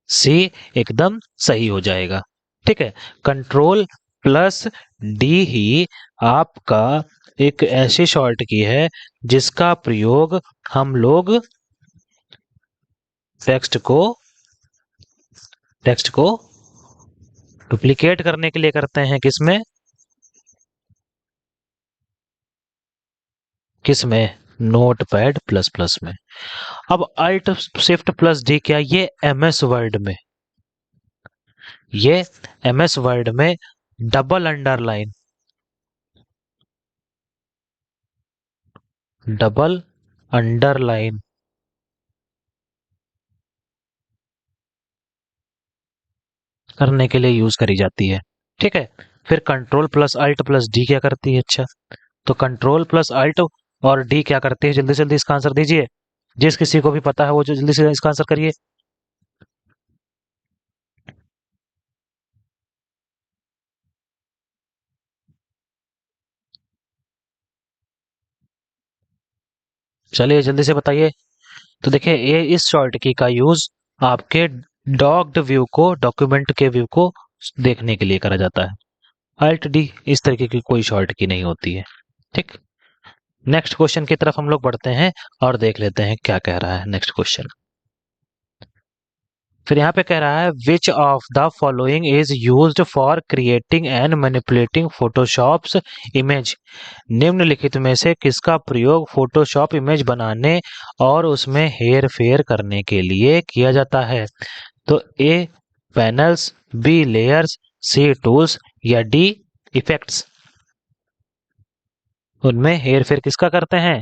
S1: सी एकदम सही हो जाएगा। ठीक है। कंट्रोल प्लस डी ही आपका एक ऐसी शॉर्ट की है जिसका प्रयोग हम लोग टेक्स्ट को डुप्लीकेट करने के लिए करते हैं। किसमें नोट पैड प्लस प्लस में। अब अल्ट शिफ्ट प्लस डी क्या, ये एमएस वर्ड में डबल अंडरलाइन करने के लिए यूज करी जाती है। ठीक है। फिर control plus alt plus D क्या करती है? अच्छा, तो कंट्रोल प्लस अल्ट और डी क्या करते हैं? जल्दी से जल्दी इसका आंसर दीजिए। जिस किसी को भी पता है वो जो जल्दी से इसका आंसर करिए। चलिए जल्दी से बताइए। तो देखिए ये इस शॉर्ट की का यूज आपके डॉक्यूमेंट के व्यू को देखने के लिए करा जाता है। अल्ट डी इस तरीके की कोई शॉर्ट की नहीं होती है। ठीक। नेक्स्ट क्वेश्चन की तरफ हम लोग बढ़ते हैं और देख लेते हैं क्या कह रहा है नेक्स्ट क्वेश्चन। फिर यहाँ पे कह रहा है which of the following is used for creating and manipulating Photoshops image. निम्नलिखित में से किसका प्रयोग फोटोशॉप इमेज बनाने और उसमें हेर फेर करने के लिए किया जाता है? तो ए पैनल्स, बी लेयर्स, सी टूल्स या डी इफेक्ट्स। उनमें हेर फेर किसका करते हैं?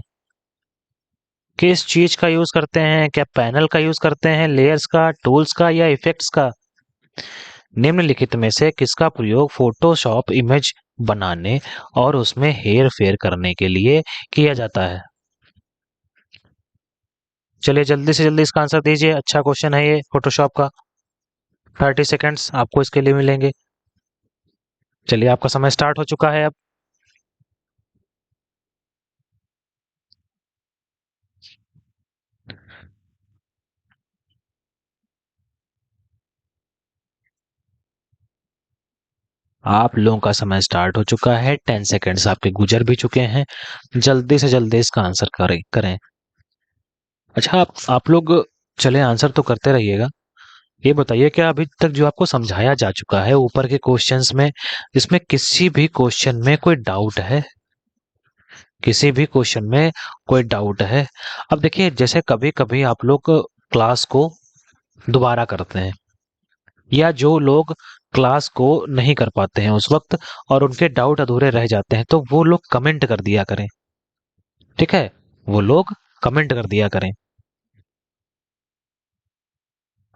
S1: किस चीज का यूज करते हैं? क्या पैनल का यूज करते हैं, लेयर्स का, टूल्स का या इफेक्ट्स का? निम्नलिखित में से किसका प्रयोग फोटोशॉप इमेज बनाने और उसमें हेर फेर करने के लिए किया जाता है? चलिए जल्दी से जल्दी इसका आंसर दीजिए। अच्छा क्वेश्चन है ये फोटोशॉप का। 30 सेकेंड्स आपको इसके लिए मिलेंगे। चलिए आपका समय स्टार्ट हो चुका है अब। आप लोगों का समय स्टार्ट हो चुका है। 10 सेकेंड्स आपके गुजर भी चुके हैं। जल्दी से जल्दी इसका आंसर करें। अच्छा आप लोग चले आंसर तो करते रहिएगा। ये बताइए क्या अभी तक जो आपको समझाया जा चुका है ऊपर के क्वेश्चंस में, इसमें किसी भी क्वेश्चन में कोई डाउट है? किसी भी क्वेश्चन में कोई डाउट है? अब देखिए जैसे कभी कभी आप लोग क्लास को दोबारा करते हैं या जो लोग क्लास को नहीं कर पाते हैं उस वक्त और उनके डाउट अधूरे रह जाते हैं तो वो लोग कमेंट कर दिया करें। ठीक है। वो लोग कमेंट कर दिया करें।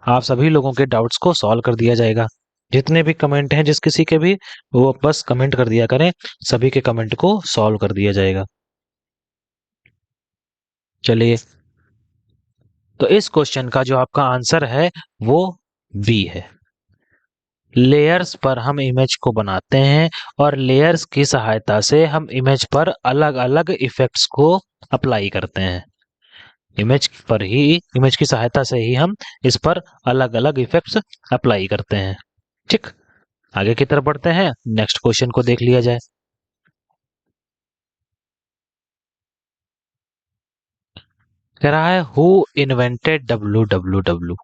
S1: आप सभी लोगों के डाउट्स को सॉल्व कर दिया जाएगा। जितने भी कमेंट हैं जिस किसी के भी, वो बस कमेंट कर दिया करें। सभी के कमेंट को सॉल्व कर दिया जाएगा। चलिए तो इस क्वेश्चन का जो आपका आंसर है वो बी है। लेयर्स पर हम इमेज को बनाते हैं और लेयर्स की सहायता से हम इमेज पर अलग अलग इफेक्ट्स को अप्लाई करते हैं। इमेज की सहायता से ही हम इस पर अलग अलग इफेक्ट्स अप्लाई करते हैं। ठीक। आगे की तरफ बढ़ते हैं, नेक्स्ट क्वेश्चन को देख लिया जाए। कह रहा है who invented W W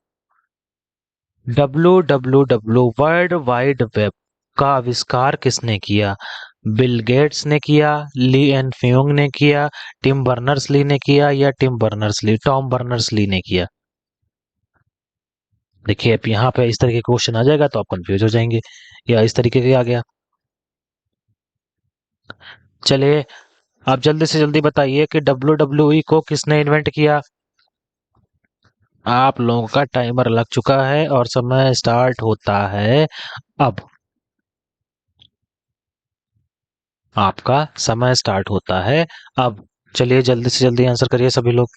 S1: W W world wide web का आविष्कार किसने किया? बिल गेट्स ने किया, ली एन फ्यूंग ने किया, टिम बर्नर्स ली ने किया या टॉम बर्नर्स ली ने किया? देखिए अब यहाँ पे इस तरीके का क्वेश्चन आ जाएगा तो आप कंफ्यूज हो जाएंगे, या इस तरीके का आ गया। चलिए आप जल्दी से जल्दी बताइए कि डब्ल्यू डब्ल्यू ई को किसने इन्वेंट किया? आप लोगों का टाइमर लग चुका है और समय स्टार्ट होता है अब। आपका समय स्टार्ट होता है अब। चलिए जल्दी से जल्दी आंसर करिए सभी लोग।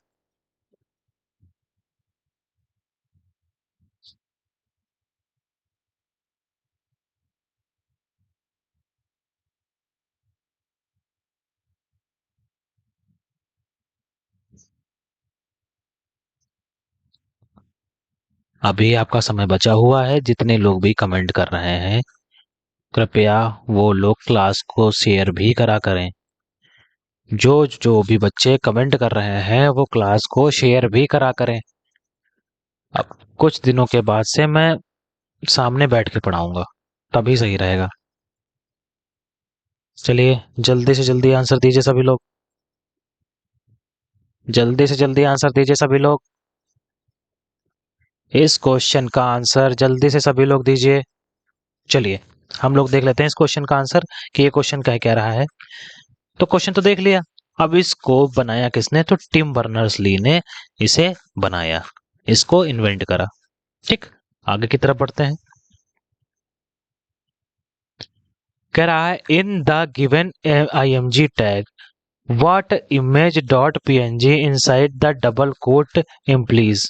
S1: अभी आपका समय बचा हुआ है। जितने लोग भी कमेंट कर रहे हैं, कृपया वो लोग क्लास को शेयर भी करा करें। जो जो भी बच्चे कमेंट कर रहे हैं वो क्लास को शेयर भी करा करें। अब कुछ दिनों के बाद से मैं सामने बैठ के पढ़ाऊंगा, तभी सही रहेगा। चलिए जल्दी से जल्दी आंसर दीजिए सभी लोग। जल्दी से जल्दी आंसर दीजिए सभी लोग। इस क्वेश्चन का आंसर जल्दी से सभी लोग दीजिए। चलिए हम लोग देख लेते हैं इस क्वेश्चन का आंसर कि ये क्वेश्चन कह क्या रहा है। तो क्वेश्चन तो देख लिया। अब इसको बनाया किसने? तो टिम बर्नर्स ली ने इसे बनाया, इसको इन्वेंट करा। ठीक, आगे की तरफ बढ़ते हैं। कह रहा है in the given img tag what image dot png inside the double quote implies।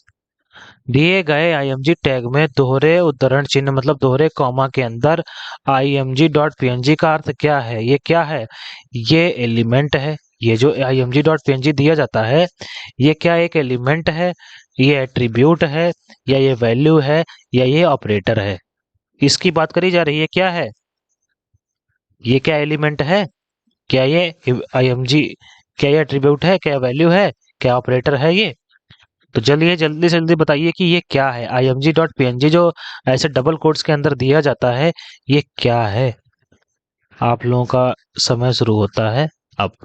S1: दिए गए img टैग में दोहरे उद्धरण चिन्ह मतलब दोहरे कॉमा के अंदर img डॉट png का अर्थ क्या है? ये क्या है? ये एलिमेंट है। ये जो img डॉट png दिया जाता है, ये क्या एक एलिमेंट है, ये एट्रीब्यूट है, या ये वैल्यू है, या ये ऑपरेटर है? इसकी बात करी जा रही है। क्या है ये? क्या एलिमेंट है? क्या ये img, क्या ये एट्रीब्यूट है, क्या वैल्यू है, क्या ऑपरेटर है ये? तो चलिए जल्दी से जल्दी बताइए कि ये क्या है। img डॉट png जो ऐसे डबल कोट्स के अंदर दिया जाता है, ये क्या है? आप लोगों का समय शुरू होता है अब।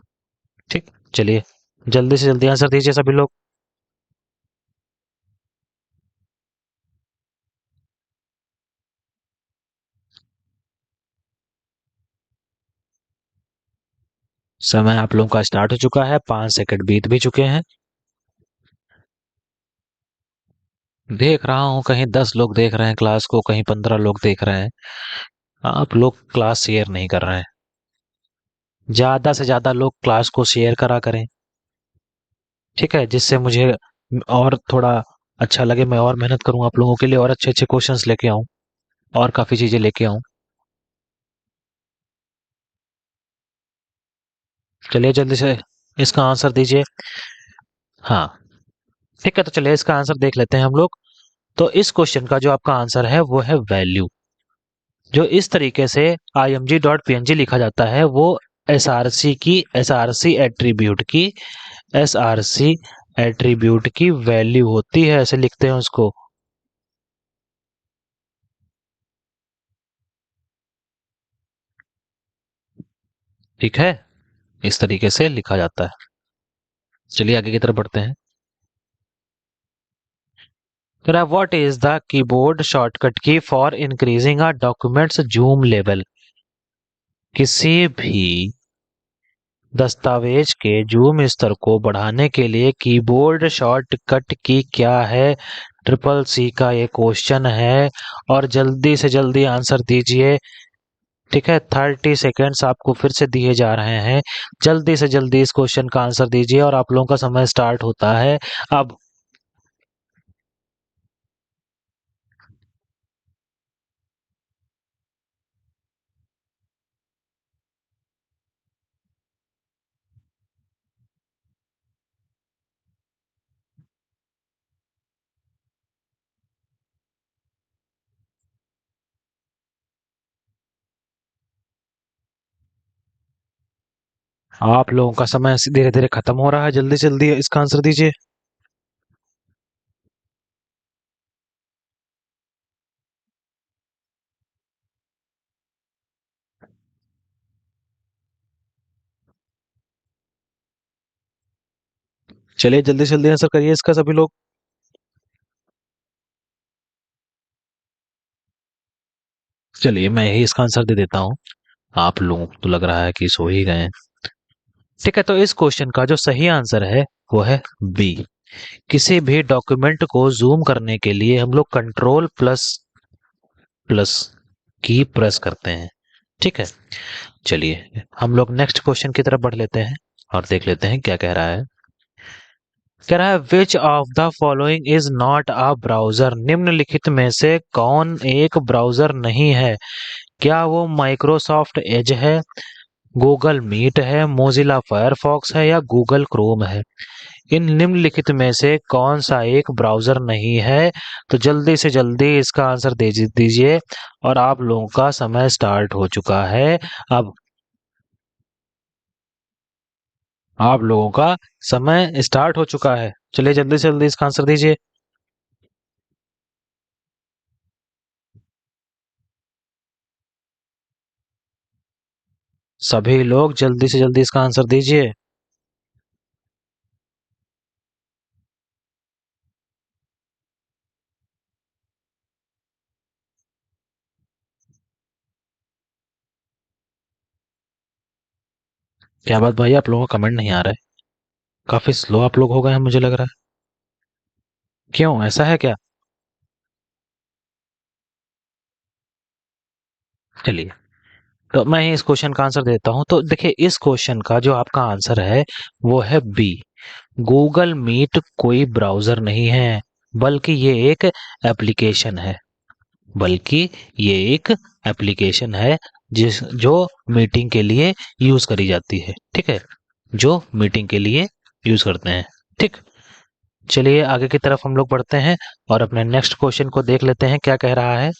S1: ठीक, चलिए जल्दी से जल्दी आंसर दीजिए सभी लोग। समय आप लोगों का स्टार्ट हो चुका है, 5 सेकंड बीत भी चुके हैं। देख रहा हूं कहीं 10 लोग देख रहे हैं क्लास को, कहीं 15 लोग देख रहे हैं। आप लोग क्लास शेयर नहीं कर रहे हैं। ज्यादा से ज्यादा लोग क्लास को शेयर करा करें, ठीक है, जिससे मुझे और थोड़ा अच्छा लगे। मैं और मेहनत करूं आप लोगों के लिए, और अच्छे अच्छे क्वेश्चंस लेके आऊं, और काफी चीजें लेके आऊं। चलिए जल्दी से इसका आंसर दीजिए। हाँ, ठीक है, तो चलिए इसका आंसर देख लेते हैं हम लोग। तो इस क्वेश्चन का जो आपका आंसर है वो है वैल्यू। जो इस तरीके से img.png लिखा जाता है वो src एट्रीब्यूट की वैल्यू होती है, ऐसे लिखते हैं उसको। ठीक है, इस तरीके से लिखा जाता है। चलिए आगे की तरफ बढ़ते हैं। तो what is the keyboard shortcut key for increasing a documents zoom level. किसी भी दस्तावेज के जूम स्तर को बढ़ाने के लिए कीबोर्ड शॉर्टकट की क्या है? ट्रिपल सी का ये क्वेश्चन है, और जल्दी से जल्दी आंसर दीजिए। ठीक है, 30 सेकेंड्स आपको फिर से दिए जा रहे हैं। जल्दी से जल्दी इस क्वेश्चन का आंसर दीजिए और आप लोगों का समय स्टार्ट होता है अब। आप लोगों का समय धीरे धीरे खत्म हो रहा है, जल्दी से जल्दी इसका आंसर दीजिए। चलिए जल्दी से जल्दी आंसर करिए इसका सभी लोग। चलिए मैं ही इसका आंसर दे देता हूँ। आप लोगों को तो लग रहा है कि सो ही गए हैं। ठीक है, तो इस क्वेश्चन का जो सही आंसर है वो है बी। किसी भी डॉक्यूमेंट को जूम करने के लिए हम लोग कंट्रोल प्लस प्लस की प्रेस करते हैं। ठीक है, चलिए हम लोग नेक्स्ट क्वेश्चन की तरफ बढ़ लेते हैं और देख लेते हैं क्या कह रहा है। कह रहा है which of the following is not a browser. निम्नलिखित में से कौन एक ब्राउजर नहीं है? क्या वो माइक्रोसॉफ्ट एज है, गूगल मीट है, मोजिला फायरफॉक्स है या गूगल क्रोम है? इन निम्नलिखित में से कौन सा एक ब्राउजर नहीं है? तो जल्दी से जल्दी इसका आंसर दे दीजिए और आप लोगों का समय स्टार्ट हो चुका है। अब आप लोगों का समय स्टार्ट हो चुका है। चलिए जल्दी से जल्दी इसका आंसर दीजिए। सभी लोग जल्दी से जल्दी इसका आंसर दीजिए। क्या बात भाई, आप लोगों का कमेंट नहीं आ रहा है? काफी स्लो आप लोग हो गए हैं मुझे लग रहा है। क्यों, ऐसा है क्या? चलिए, तो मैं ही इस क्वेश्चन का आंसर देता हूं। तो देखिए, इस क्वेश्चन का जो आपका आंसर है वो है बी। गूगल मीट कोई ब्राउजर नहीं है, बल्कि ये एक एप्लीकेशन है। बल्कि ये एक एप्लीकेशन है जिस जो मीटिंग के लिए यूज करी जाती है। ठीक है, जो मीटिंग के लिए यूज करते हैं। ठीक, चलिए आगे की तरफ हम लोग बढ़ते हैं और अपने नेक्स्ट क्वेश्चन को देख लेते हैं क्या कह रहा है।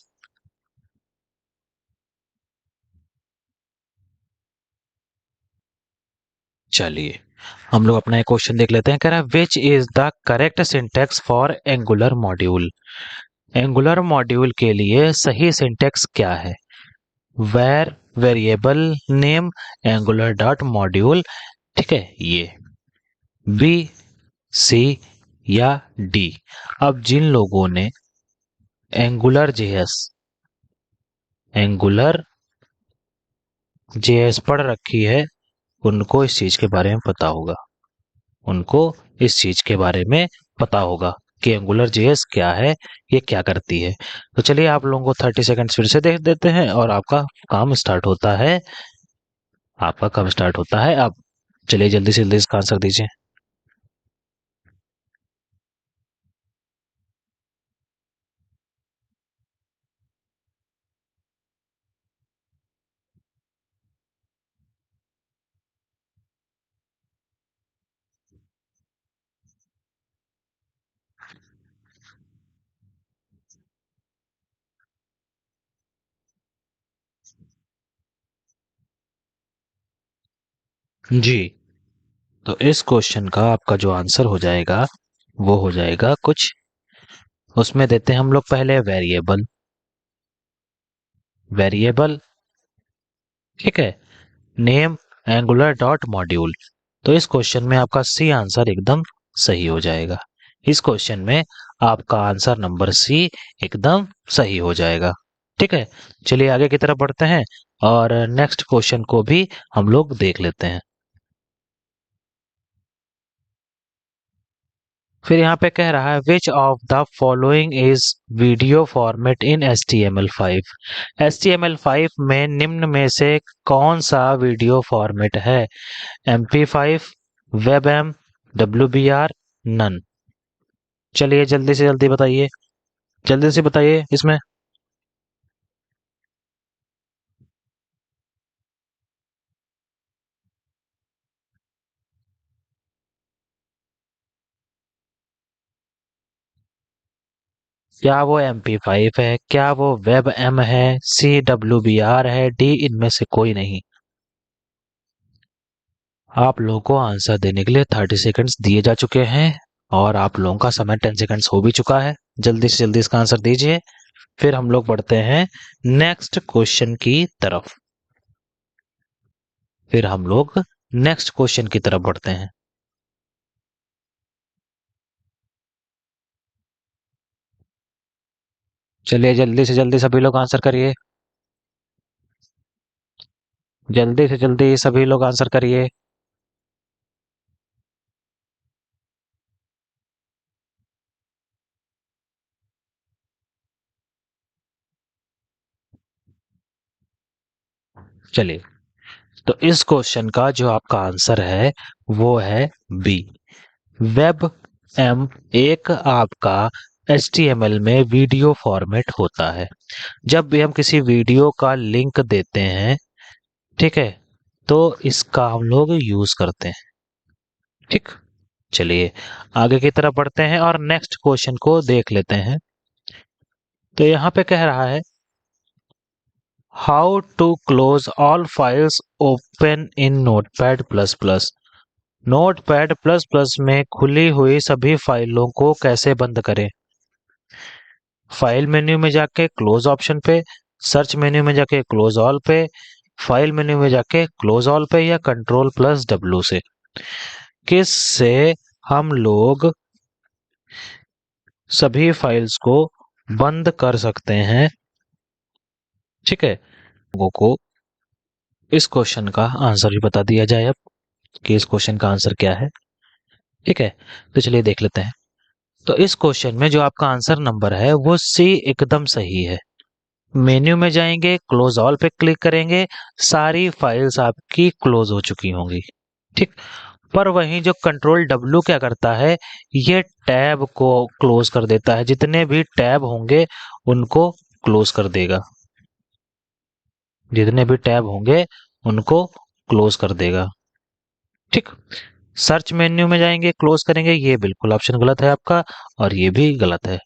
S1: चलिए हम लोग अपना एक क्वेश्चन देख लेते हैं। कह रहा है which is the correct syntax for angular module? Angular module के लिए सही सिंटेक्स क्या है? Var variable name angular dot module, ठीक है, ये बी, सी या डी? अब जिन लोगों ने एंगुलर जेएस एंगुलर जेएस पढ़ रखी है उनको इस चीज के बारे में पता होगा। उनको इस चीज के बारे में पता होगा कि एंगुलर जेएस क्या है, ये क्या करती है। तो चलिए आप लोगों को 30 सेकंड्स फिर से देख देते हैं और आपका काम स्टार्ट होता है। आपका काम स्टार्ट होता है अब। चलिए जल्दी से जल्दी इसका आंसर दीजिए। जी, तो इस क्वेश्चन का आपका जो आंसर हो जाएगा वो हो जाएगा कुछ, उसमें देते हैं हम लोग पहले वेरिएबल। वेरिएबल, ठीक है, नेम एंगुलर डॉट मॉड्यूल। तो इस क्वेश्चन में आपका सी आंसर एकदम सही हो जाएगा। इस क्वेश्चन में आपका आंसर नंबर सी एकदम सही हो जाएगा। ठीक है, चलिए आगे की तरफ बढ़ते हैं और नेक्स्ट क्वेश्चन को भी हम लोग देख लेते हैं। फिर यहाँ पे कह रहा है which of the following is video format in HTML5? HTML5 में निम्न में से कौन सा वीडियो फॉर्मेट है? MP5, WebM, WBR, none? चलिए जल्दी से जल्दी बताइए, जल्दी से बताइए इसमें। क्या वो MP5 है, क्या वो WebM है, CWBR है, डी इनमें से कोई नहीं? आप लोगों को आंसर देने के लिए 30 सेकंड्स दिए जा चुके हैं और आप लोगों का समय 10 सेकंड्स हो भी चुका है। जल्दी से जल्दी इसका आंसर दीजिए। फिर हम लोग बढ़ते हैं नेक्स्ट क्वेश्चन की तरफ। फिर हम लोग नेक्स्ट क्वेश्चन की तरफ बढ़ते हैं। चलिए जल्दी से जल्दी सभी लोग आंसर करिए। जल्दी से जल्दी सभी लोग आंसर करिए। चलिए, तो इस क्वेश्चन का जो आपका आंसर है वो है बी। वेब एम एक आपका HTML में वीडियो फॉर्मेट होता है। जब भी हम किसी वीडियो का लिंक देते हैं, ठीक है, तो इसका हम लोग यूज करते हैं। ठीक, चलिए आगे की तरफ बढ़ते हैं और नेक्स्ट क्वेश्चन को देख लेते हैं। तो यहाँ पे कह रहा है how to close all files open in Notepad plus plus. Notepad plus plus में खुली हुई सभी फाइलों को कैसे बंद करें। फाइल मेन्यू में जाके क्लोज ऑप्शन पे, सर्च मेन्यू में जाके क्लोज ऑल पे, फाइल मेन्यू में जाके क्लोज ऑल पे, या कंट्रोल प्लस डब्ल्यू से, किस से हम लोग सभी फाइल्स को बंद कर सकते हैं। ठीक है, लोगों को इस क्वेश्चन का आंसर भी बता दिया जाए अब कि इस क्वेश्चन का आंसर क्या है। ठीक है, तो चलिए देख लेते हैं। तो इस क्वेश्चन में जो आपका आंसर नंबर है वो सी एकदम सही है। मेन्यू में जाएंगे, क्लोज ऑल पे क्लिक करेंगे, सारी फाइल्स आपकी क्लोज हो चुकी होंगी। ठीक, पर वहीं जो कंट्रोल डब्ल्यू क्या करता है, ये टैब को क्लोज कर देता है। जितने भी टैब होंगे उनको क्लोज कर देगा, जितने भी टैब होंगे उनको क्लोज कर देगा। ठीक, सर्च मेन्यू में जाएंगे, क्लोज करेंगे, ये बिल्कुल ऑप्शन गलत है आपका और ये भी गलत है।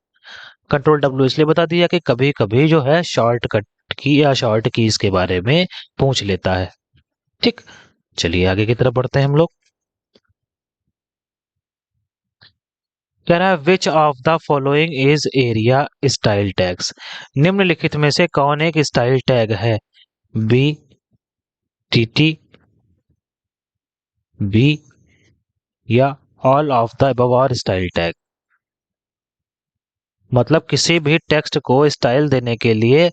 S1: कंट्रोल डब्ल्यू इसलिए बता दिया कि कभी कभी जो है शॉर्टकट की या शॉर्ट कीज के बारे में पूछ लेता है। ठीक, चलिए आगे की तरफ बढ़ते हैं हम लोग। कह रहा है which of the following is area style tags. निम्नलिखित में से कौन एक स्टाइल टैग है। बी टी बी या all of the above are style tag. मतलब किसी भी टेक्स्ट को स्टाइल देने के लिए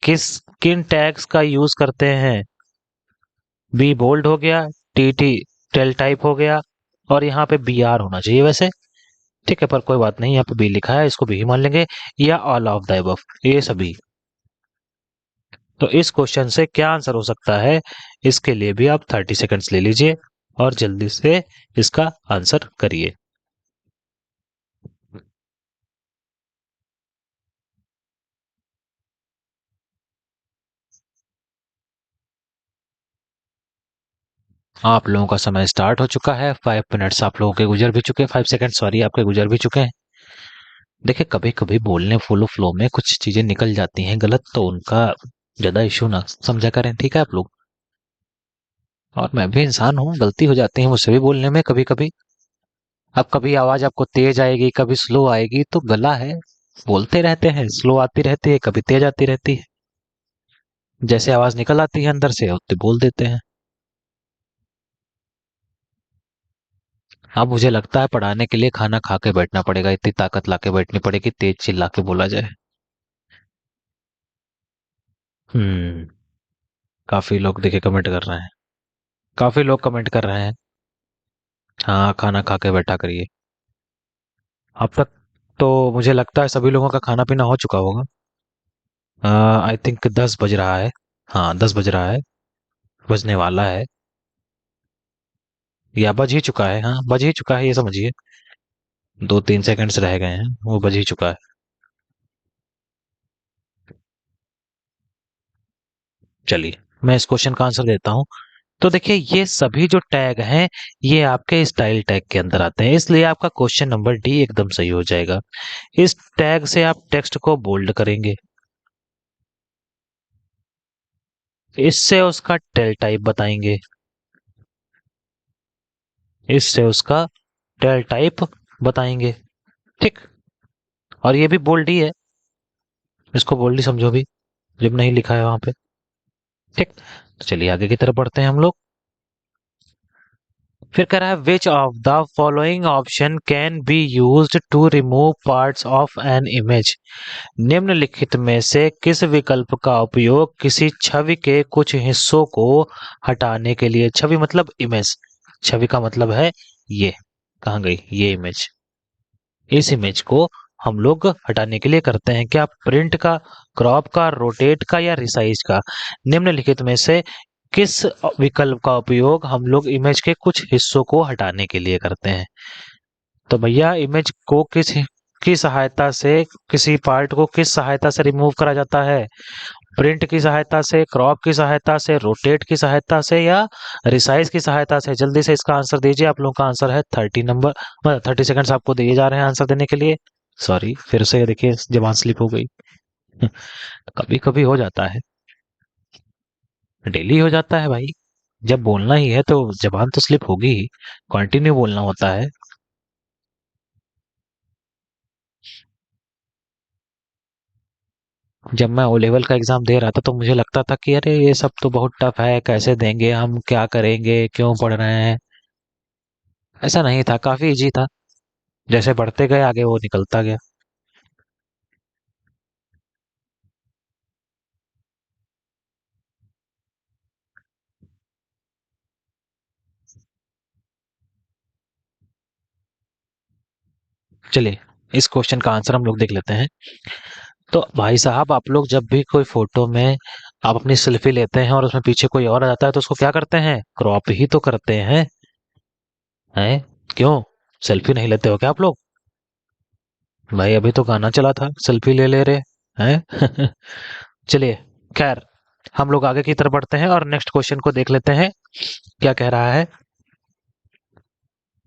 S1: किन टैग्स का यूज करते हैं। बी बोल्ड हो गया, टी टेल टाइप हो गया, और यहाँ पे बी आर होना चाहिए वैसे। ठीक है, पर कोई बात नहीं, यहाँ पे बी लिखा है, इसको बी ही मान लेंगे, या ऑल ऑफ द अबव, ये सभी। तो इस क्वेश्चन से क्या आंसर हो सकता है, इसके लिए भी आप 30 सेकंड्स ले लीजिए और जल्दी से इसका आंसर करिए। आप लोगों का समय स्टार्ट हो चुका है। 5 मिनट्स आप लोगों के गुजर भी चुके हैं, 5 सेकंड सॉरी आपके गुजर भी चुके हैं। देखिए कभी कभी बोलने फ्लो में कुछ चीजें निकल जाती हैं गलत, तो उनका ज्यादा इश्यू ना समझा करें। ठीक है आप लोग, और मैं भी इंसान हूँ, गलती हो जाती है मुझसे भी बोलने में कभी कभी। अब कभी आवाज आपको तेज आएगी, कभी स्लो आएगी, तो गला है, बोलते रहते हैं, स्लो आती रहती है, कभी तेज आती रहती है। जैसे आवाज निकल आती है अंदर से उतने बोल देते हैं। अब मुझे लगता है पढ़ाने के लिए खाना खा के बैठना पड़ेगा, इतनी ताकत ला के बैठनी पड़ेगी, तेज चिल्ला के बोला जाए। हम्म, काफी लोग देखे कमेंट कर रहे हैं, काफी लोग कमेंट कर रहे हैं। हाँ, खाना खा के बैठा करिए। अब तक तो मुझे लगता है सभी लोगों का खाना पीना हो चुका होगा। आई थिंक 10 बज रहा है। हाँ 10 बज रहा है, बजने वाला है, या बज ही चुका है। हाँ बज ही चुका है, ये समझिए। 2-3 सेकंड्स रह गए हैं, वो बज ही चुका है। चलिए मैं इस क्वेश्चन का आंसर देता हूँ। तो देखिए ये सभी जो टैग हैं ये आपके स्टाइल टैग के अंदर आते हैं, इसलिए आपका क्वेश्चन नंबर डी एकदम सही हो जाएगा। इस टैग से आप टेक्स्ट को बोल्ड करेंगे, इससे उसका टेल टाइप बताएंगे, इससे उसका टेल टाइप बताएंगे। ठीक, और ये भी बोल्ड ही है, इसको बोल्ड ही समझो भी जब नहीं लिखा है वहां पे। ठीक, तो चलिए आगे की तरफ बढ़ते हैं हम लोग। फिर कह रहा है which of the following option can be used to remove parts of an image. निम्नलिखित में से किस विकल्प का उपयोग किसी छवि के कुछ हिस्सों को हटाने के लिए। छवि मतलब इमेज, छवि का मतलब है ये, कहाँ गई ये इमेज। इस इमेज को हम लोग हटाने के लिए करते हैं क्या, प्रिंट का, क्रॉप का, रोटेट का, या रिसाइज का। निम्नलिखित में से किस विकल्प का उपयोग हम लोग इमेज के कुछ हिस्सों को हटाने के लिए करते हैं। तो भैया इमेज को किस की सहायता से, किसी पार्ट को किस सहायता से रिमूव करा जाता है, प्रिंट की सहायता से, क्रॉप की सहायता से, रोटेट की सहायता से, या रिसाइज की सहायता से? जल्दी से इसका आंसर दीजिए। आप लोगों का आंसर है 30 नंबर, मतलब 30 सेकंड्स आपको दिए जा रहे हैं आंसर देने के लिए। सॉरी, फिर से देखिए जबान स्लिप हो गई। कभी कभी हो जाता है, डेली हो जाता है भाई। जब बोलना ही है तो जबान तो स्लिप होगी ही, कंटिन्यू बोलना होता है। जब मैं ओ लेवल का एग्जाम दे रहा था तो मुझे लगता था कि अरे ये सब तो बहुत टफ है, कैसे देंगे हम, क्या करेंगे, क्यों पढ़ रहे हैं। ऐसा नहीं था, काफी इजी था। जैसे बढ़ते गए आगे वो निकलता गया। चलिए, इस क्वेश्चन का आंसर हम लोग देख लेते हैं। तो भाई साहब, आप लोग जब भी कोई फोटो में आप अपनी सेल्फी लेते हैं और उसमें पीछे कोई और आ जाता है तो उसको क्या करते हैं? क्रॉप ही तो करते हैं? क्यों? सेल्फी नहीं लेते हो क्या आप लोग? भाई अभी तो गाना चला था, सेल्फी ले ले रहे हैं। चलिए, खैर, हम लोग आगे की तरफ बढ़ते हैं और नेक्स्ट क्वेश्चन को देख लेते हैं क्या कह रहा है।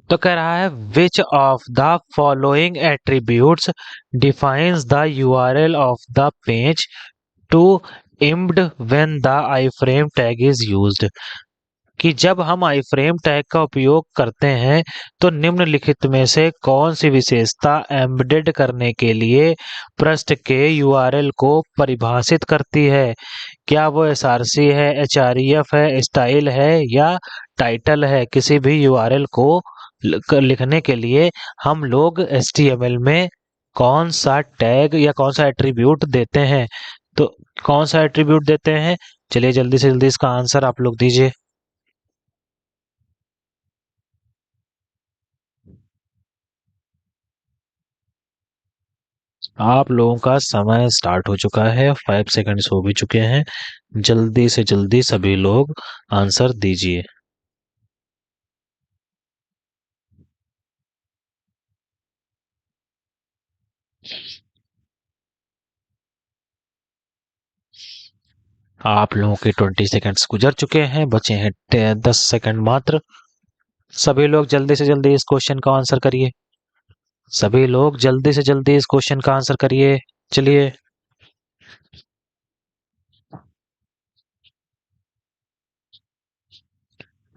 S1: तो कह रहा है, which of the following attributes defines the URL of the page to embed when the iframe tag is used? कि जब हम आई फ्रेम टैग का उपयोग करते हैं तो निम्नलिखित में से कौन सी विशेषता एम्बेडेड करने के लिए पृष्ठ के यूआरएल को परिभाषित करती है? क्या वो एसआरसी है, एचआरईएफ है, स्टाइल है, या टाइटल है? किसी भी यूआरएल को लिखने के लिए हम लोग एचटीएमएल में कौन सा टैग या कौन सा एट्रीब्यूट देते हैं? तो कौन सा एट्रीब्यूट देते हैं? चलिए जल्दी से जल्दी इसका आंसर आप लोग दीजिए। आप लोगों का समय स्टार्ट हो चुका है, 5 सेकंड्स हो भी चुके हैं। जल्दी से जल्दी सभी लोग आंसर दीजिए। आप लोगों के 20 सेकंड्स गुजर चुके हैं, बचे हैं 10 सेकंड मात्र। सभी लोग जल्दी से जल्दी इस क्वेश्चन का आंसर करिए। सभी लोग जल्दी से जल्दी इस क्वेश्चन का आंसर करिए। चलिए।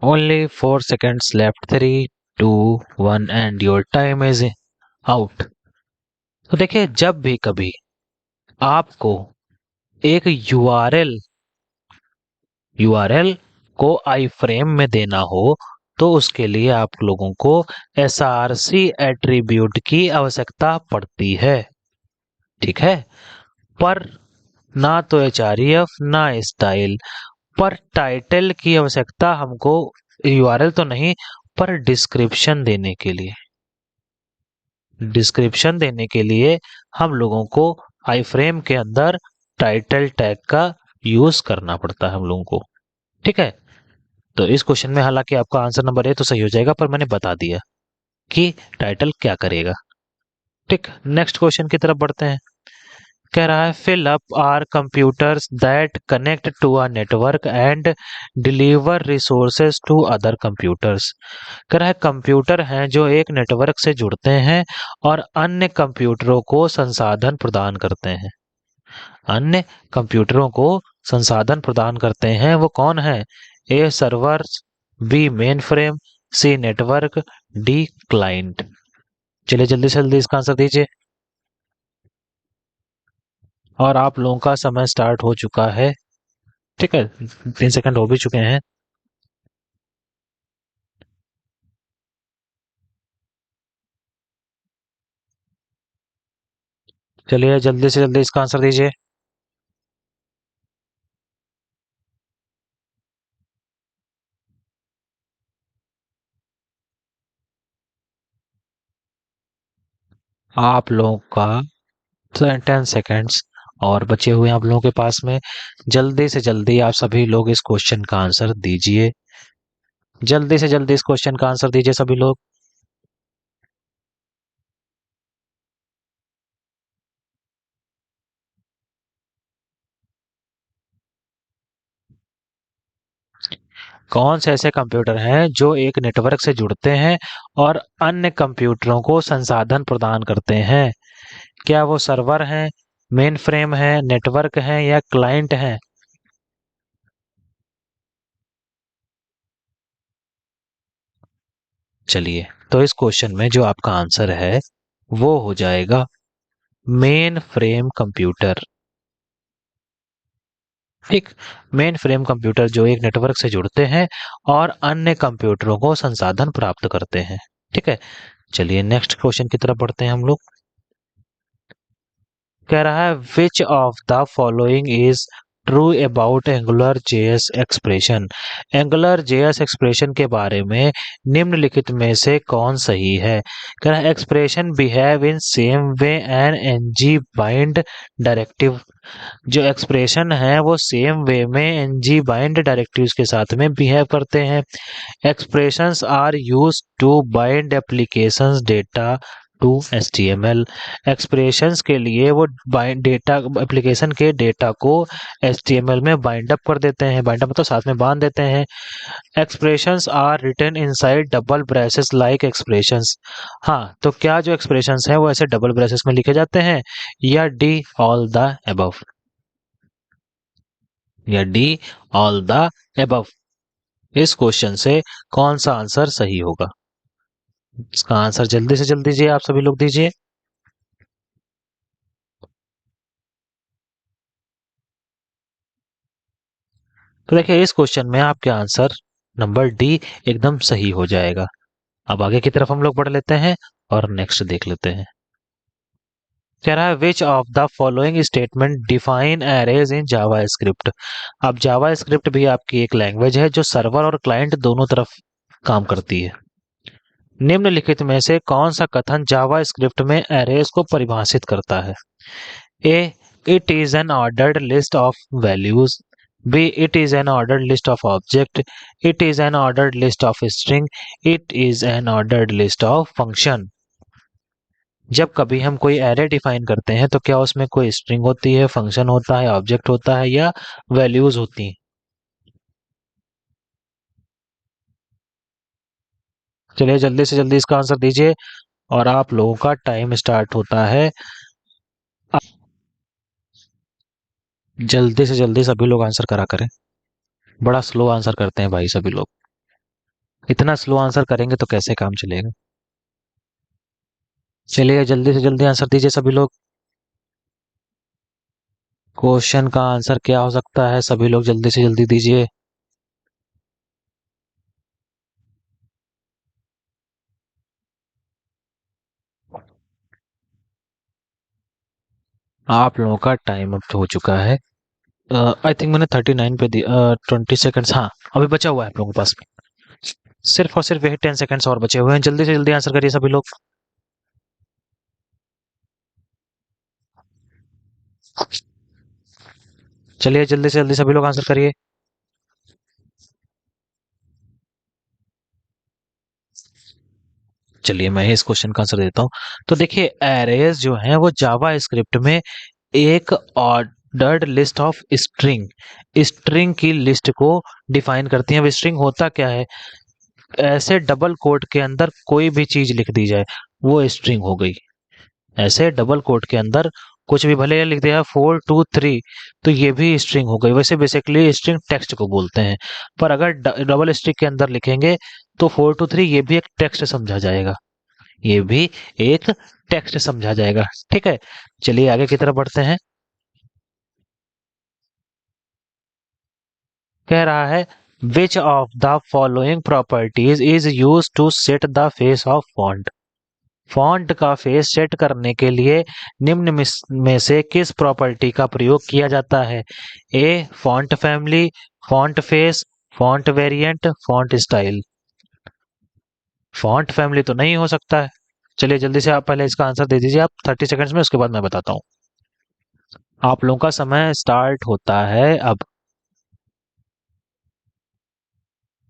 S1: Only 4 seconds left. 3, 2, 1 and your time is out. तो देखिए, जब भी कभी आपको एक यूआरएल को आई फ्रेम में देना हो तो उसके लिए आप लोगों को एसआरसी एट्रीब्यूट की आवश्यकता पड़ती है। ठीक है? पर ना तो एचआरईएफ ना स्टाइल, पर टाइटल की आवश्यकता हमको, यूआरएल तो नहीं, पर डिस्क्रिप्शन देने के लिए हम लोगों को आई फ्रेम के अंदर टाइटल टैग का यूज करना पड़ता है हम लोगों को। ठीक है? तो इस क्वेश्चन में हालांकि आपका आंसर नंबर ए तो सही हो जाएगा, पर मैंने बता दिया कि टाइटल क्या करेगा। ठीक, नेक्स्ट क्वेश्चन की तरफ बढ़ते हैं। कह रहा है, fill up are computers that connect to a network and deliver resources to other computers. कह रहा है, कंप्यूटर हैं जो एक नेटवर्क से जुड़ते हैं और अन्य कंप्यूटरों को संसाधन प्रदान करते हैं। अन्य कंप्यूटरों को संसाधन प्रदान करते हैं, वो कौन है? ए सर्वर्स, बी मेन फ्रेम, सी नेटवर्क, डी क्लाइंट। चलिए जल्दी से जल्दी इसका आंसर दीजिए। और आप लोगों का समय स्टार्ट हो चुका है। ठीक है, 3 सेकंड हो भी चुके हैं। चलिए जल्दी से जल्दी इसका आंसर दीजिए। आप लोगों का 10 सेकंड्स और बचे हुए हैं आप लोगों के पास में। जल्दी से जल्दी आप सभी लोग इस क्वेश्चन का आंसर दीजिए। जल्दी से जल्दी इस क्वेश्चन का आंसर दीजिए सभी लोग। कौन से ऐसे कंप्यूटर हैं जो एक नेटवर्क से जुड़ते हैं और अन्य कंप्यूटरों को संसाधन प्रदान करते हैं? क्या वो सर्वर हैं, मेन फ्रेम है, नेटवर्क है या क्लाइंट है? चलिए, तो इस क्वेश्चन में जो आपका आंसर है वो हो जाएगा मेन फ्रेम कंप्यूटर। ठीक, मेन फ्रेम कंप्यूटर जो एक नेटवर्क से जुड़ते हैं और अन्य कंप्यूटरों को संसाधन प्राप्त करते हैं। ठीक है, चलिए नेक्स्ट क्वेश्चन की तरफ बढ़ते हैं हम लोग। कह रहा है which of the following is true about angular JS expression. Angular JS expression के बारे में निम्नलिखित में से कौन सही है? कह रहा है expression behave in same way an NG bind directive. जो एक्सप्रेशन है वो सेम वे में एनजी बाइंड डायरेक्टिव्स के साथ में बिहेव करते हैं। Expressions are used to bind applications data to HTML। Expressions के लिए वो बाइंड डेटा एप्लीकेशन के डेटा को HTML में बाइंड अप कर देते हैं। बाइंड अप मतलब साथ में बांध देते हैं। Expressions are written inside double braces like expressions. हाँ, तो क्या जो एक्सप्रेशंस हैं वो ऐसे डबल ब्रेसेस में लिखे जाते हैं या डी ऑल द अबव? या डी ऑल द अबव? इस क्वेश्चन से कौन सा आंसर सही होगा? इसका आंसर जल्दी से जल्दी दीजिए, आप सभी लोग दीजिए। तो देखिए इस क्वेश्चन में आपके आंसर नंबर डी एकदम सही हो जाएगा। अब आगे की तरफ हम लोग बढ़ लेते हैं और नेक्स्ट देख लेते हैं। कह रहा है which of the following statement define arrays in Java script. अब जावा स्क्रिप्ट भी आपकी एक लैंग्वेज है जो सर्वर और क्लाइंट दोनों तरफ काम करती है। निम्नलिखित में से कौन सा कथन जावा स्क्रिप्ट में एरेज को परिभाषित करता है? ए, it is an ordered list of values. B, it is an ordered list of object. It is an ordered list of string. It is an ordered list of function. जब कभी हम कोई array define करते हैं तो क्या उसमें कोई स्ट्रिंग होती है, फंक्शन होता है, ऑब्जेक्ट होता है या वैल्यूज होती हैं? चलिए जल्दी से जल्दी इसका आंसर दीजिए और आप लोगों का टाइम स्टार्ट होता है। जल्दी से जल्दी सभी लोग आंसर करा करें। बड़ा स्लो आंसर करते हैं भाई सभी लोग। इतना स्लो आंसर करेंगे तो कैसे काम चलेगा? चलिए जल्दी से जल्दी आंसर दीजिए सभी लोग। क्वेश्चन का आंसर क्या हो सकता है? सभी लोग जल्दी से जल्दी दीजिए। आप लोगों का टाइम अप हो चुका है। आई थिंक मैंने 39 पे दी 20 सेकंड्स। हाँ, अभी बचा हुआ है आप लोगों के पास। सिर्फ और सिर्फ यही 10 सेकंड्स और बचे हुए हैं। जल्दी से जल्दी आंसर करिए सभी लोग। चलिए जल्दी से जल्दी सभी लोग आंसर करिए। चलिए मैं इस क्वेश्चन का आंसर देता हूँ। तो देखिए एरेज जो है वो जावा स्क्रिप्ट में एक ordered list of string string की लिस्ट को डिफाइन करती है। अब स्ट्रिंग होता क्या है? ऐसे डबल कोट के अंदर कोई भी चीज लिख दी जाए वो स्ट्रिंग हो गई। ऐसे डबल कोट के अंदर कुछ भी भले लिख दिया 4 2 3 तो ये भी स्ट्रिंग हो गई। वैसे बेसिकली स्ट्रिंग टेक्स्ट को बोलते हैं, पर अगर डबल स्ट्रिंग के अंदर लिखेंगे तो 4 2 3 ये भी एक टेक्स्ट समझा जाएगा। ये भी एक टेक्स्ट समझा जाएगा। ठीक है, चलिए आगे की तरफ बढ़ते हैं। कह रहा है which of the following properties is use to set the face of font. Font का फेस सेट करने के लिए निम्न में से किस प्रॉपर्टी का प्रयोग किया जाता है? A font family, font face, font variant, font style. Font family तो नहीं हो सकता है। चलिए जल्दी से आप पहले इसका आंसर दे दीजिए आप 30 सेकंड्स में, उसके बाद मैं बताता हूँ। आप लोगों का समय स्टार्ट होता है अब।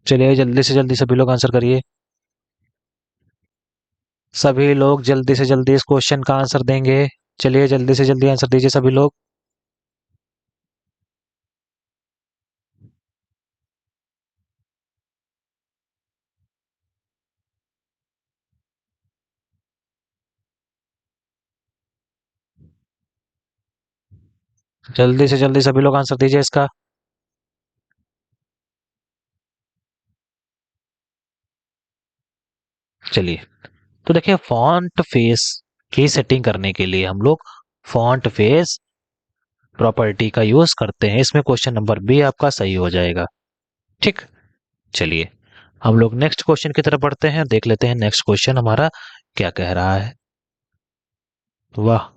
S1: चलिए जल्दी से जल्दी सभी लोग आंसर करिए। सभी लोग जल्दी से जल्दी इस क्वेश्चन का आंसर देंगे। चलिए जल्दी से जल्दी आंसर दीजिए सभी लोग। जल्दी से जल्दी सभी लोग आंसर दीजिए इसका। चलिए, तो देखिए फॉन्ट फेस की सेटिंग करने के लिए हम लोग फॉन्ट फेस प्रॉपर्टी का यूज करते हैं। इसमें क्वेश्चन नंबर बी आपका सही हो जाएगा। ठीक, चलिए हम लोग नेक्स्ट क्वेश्चन की तरफ बढ़ते हैं, देख लेते हैं नेक्स्ट क्वेश्चन हमारा क्या कह रहा है। वाह,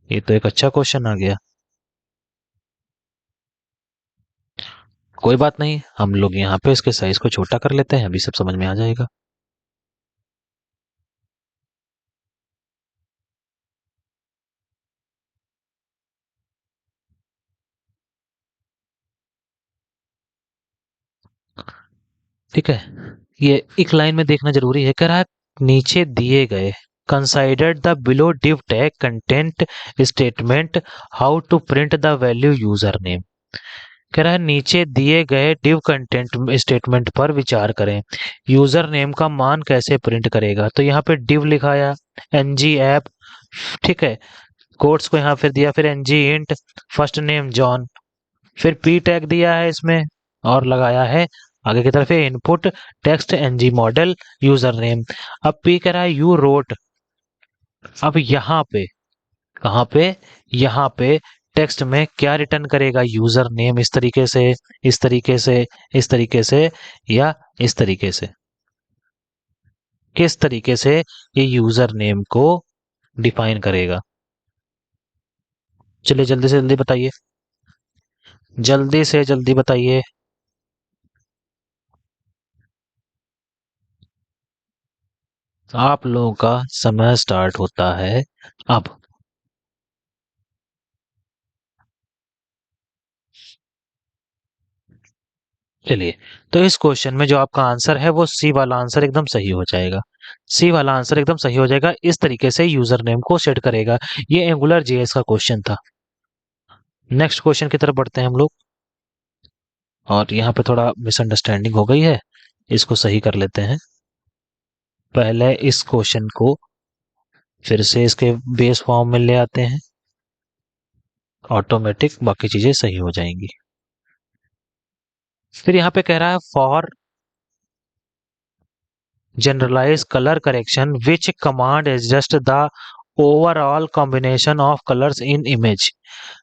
S1: ये तो एक अच्छा क्वेश्चन आ गया। कोई बात नहीं, हम लोग यहाँ पे इसके साइज को छोटा कर लेते हैं, अभी सब समझ में आ जाएगा। ठीक है, ये एक लाइन में देखना जरूरी है। कह रहा है नीचे दिए गए considered the below div tag content statement how to print the value user name. कह रहा है नीचे दिए गए div कंटेंट स्टेटमेंट पर विचार करें, यूजर नेम का मान कैसे प्रिंट करेगा। तो यहाँ पे div लिखाया, ng ऐप, ठीक है, कोट्स को यहाँ फिर दिया, फिर ng int first name John, फिर p टैग दिया है इसमें और लगाया है आगे की तरफ input text ng model user name. अब p कह रहा है यू रोट। अब यहाँ पे कहाँ पे, यहाँ पे टेक्स्ट में क्या रिटर्न करेगा, यूजर नेम, इस तरीके से, इस तरीके से, इस तरीके से, या इस तरीके से। किस तरीके से ये यूजर नेम को डिफाइन करेगा। चलिए जल्दी से जल्दी बताइए, जल्दी से जल्दी बताइए। आप लोगों का समय स्टार्ट होता है अब। चलिए, तो इस क्वेश्चन में जो आपका आंसर है वो सी वाला आंसर एकदम सही हो जाएगा। सी वाला आंसर एकदम सही हो जाएगा, इस तरीके से यूजर नेम को सेट करेगा। ये एंगुलर जेएस का क्वेश्चन था। नेक्स्ट क्वेश्चन की तरफ बढ़ते हैं हम लोग, और यहाँ पे थोड़ा मिसअंडरस्टैंडिंग हो गई है, इसको सही कर लेते हैं। पहले इस क्वेश्चन को फिर से इसके बेस फॉर्म में ले आते हैं, ऑटोमेटिक बाकी चीजें सही हो जाएंगी। फिर यहाँ पे कह रहा है for generalize color correction which command adjust the overall combination of colors in image।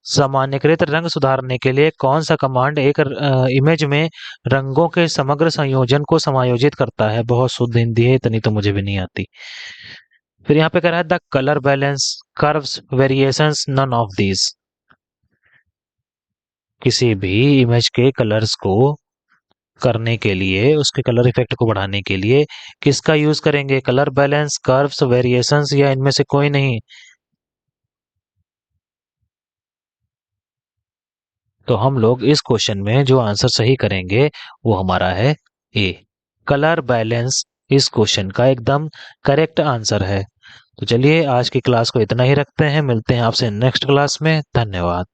S1: सामान्यकृत रंग सुधारने के लिए कौन सा कमांड एक इमेज में रंगों के समग्र संयोजन को समायोजित करता है। बहुत शुद्ध हिंदी है, इतनी तो मुझे भी नहीं आती। फिर यहाँ पे कह रहा है the colour balance curves variations none of these. किसी भी इमेज के कलर्स को करने के लिए, उसके कलर इफेक्ट को बढ़ाने के लिए किसका यूज करेंगे, कलर बैलेंस, कर्व्स, वेरिएशंस, या इनमें से कोई नहीं। तो हम लोग इस क्वेश्चन में जो आंसर सही करेंगे वो हमारा है ए, कलर बैलेंस इस क्वेश्चन का एकदम करेक्ट आंसर है। तो चलिए आज की क्लास को इतना ही रखते हैं, मिलते हैं आपसे नेक्स्ट क्लास में। धन्यवाद।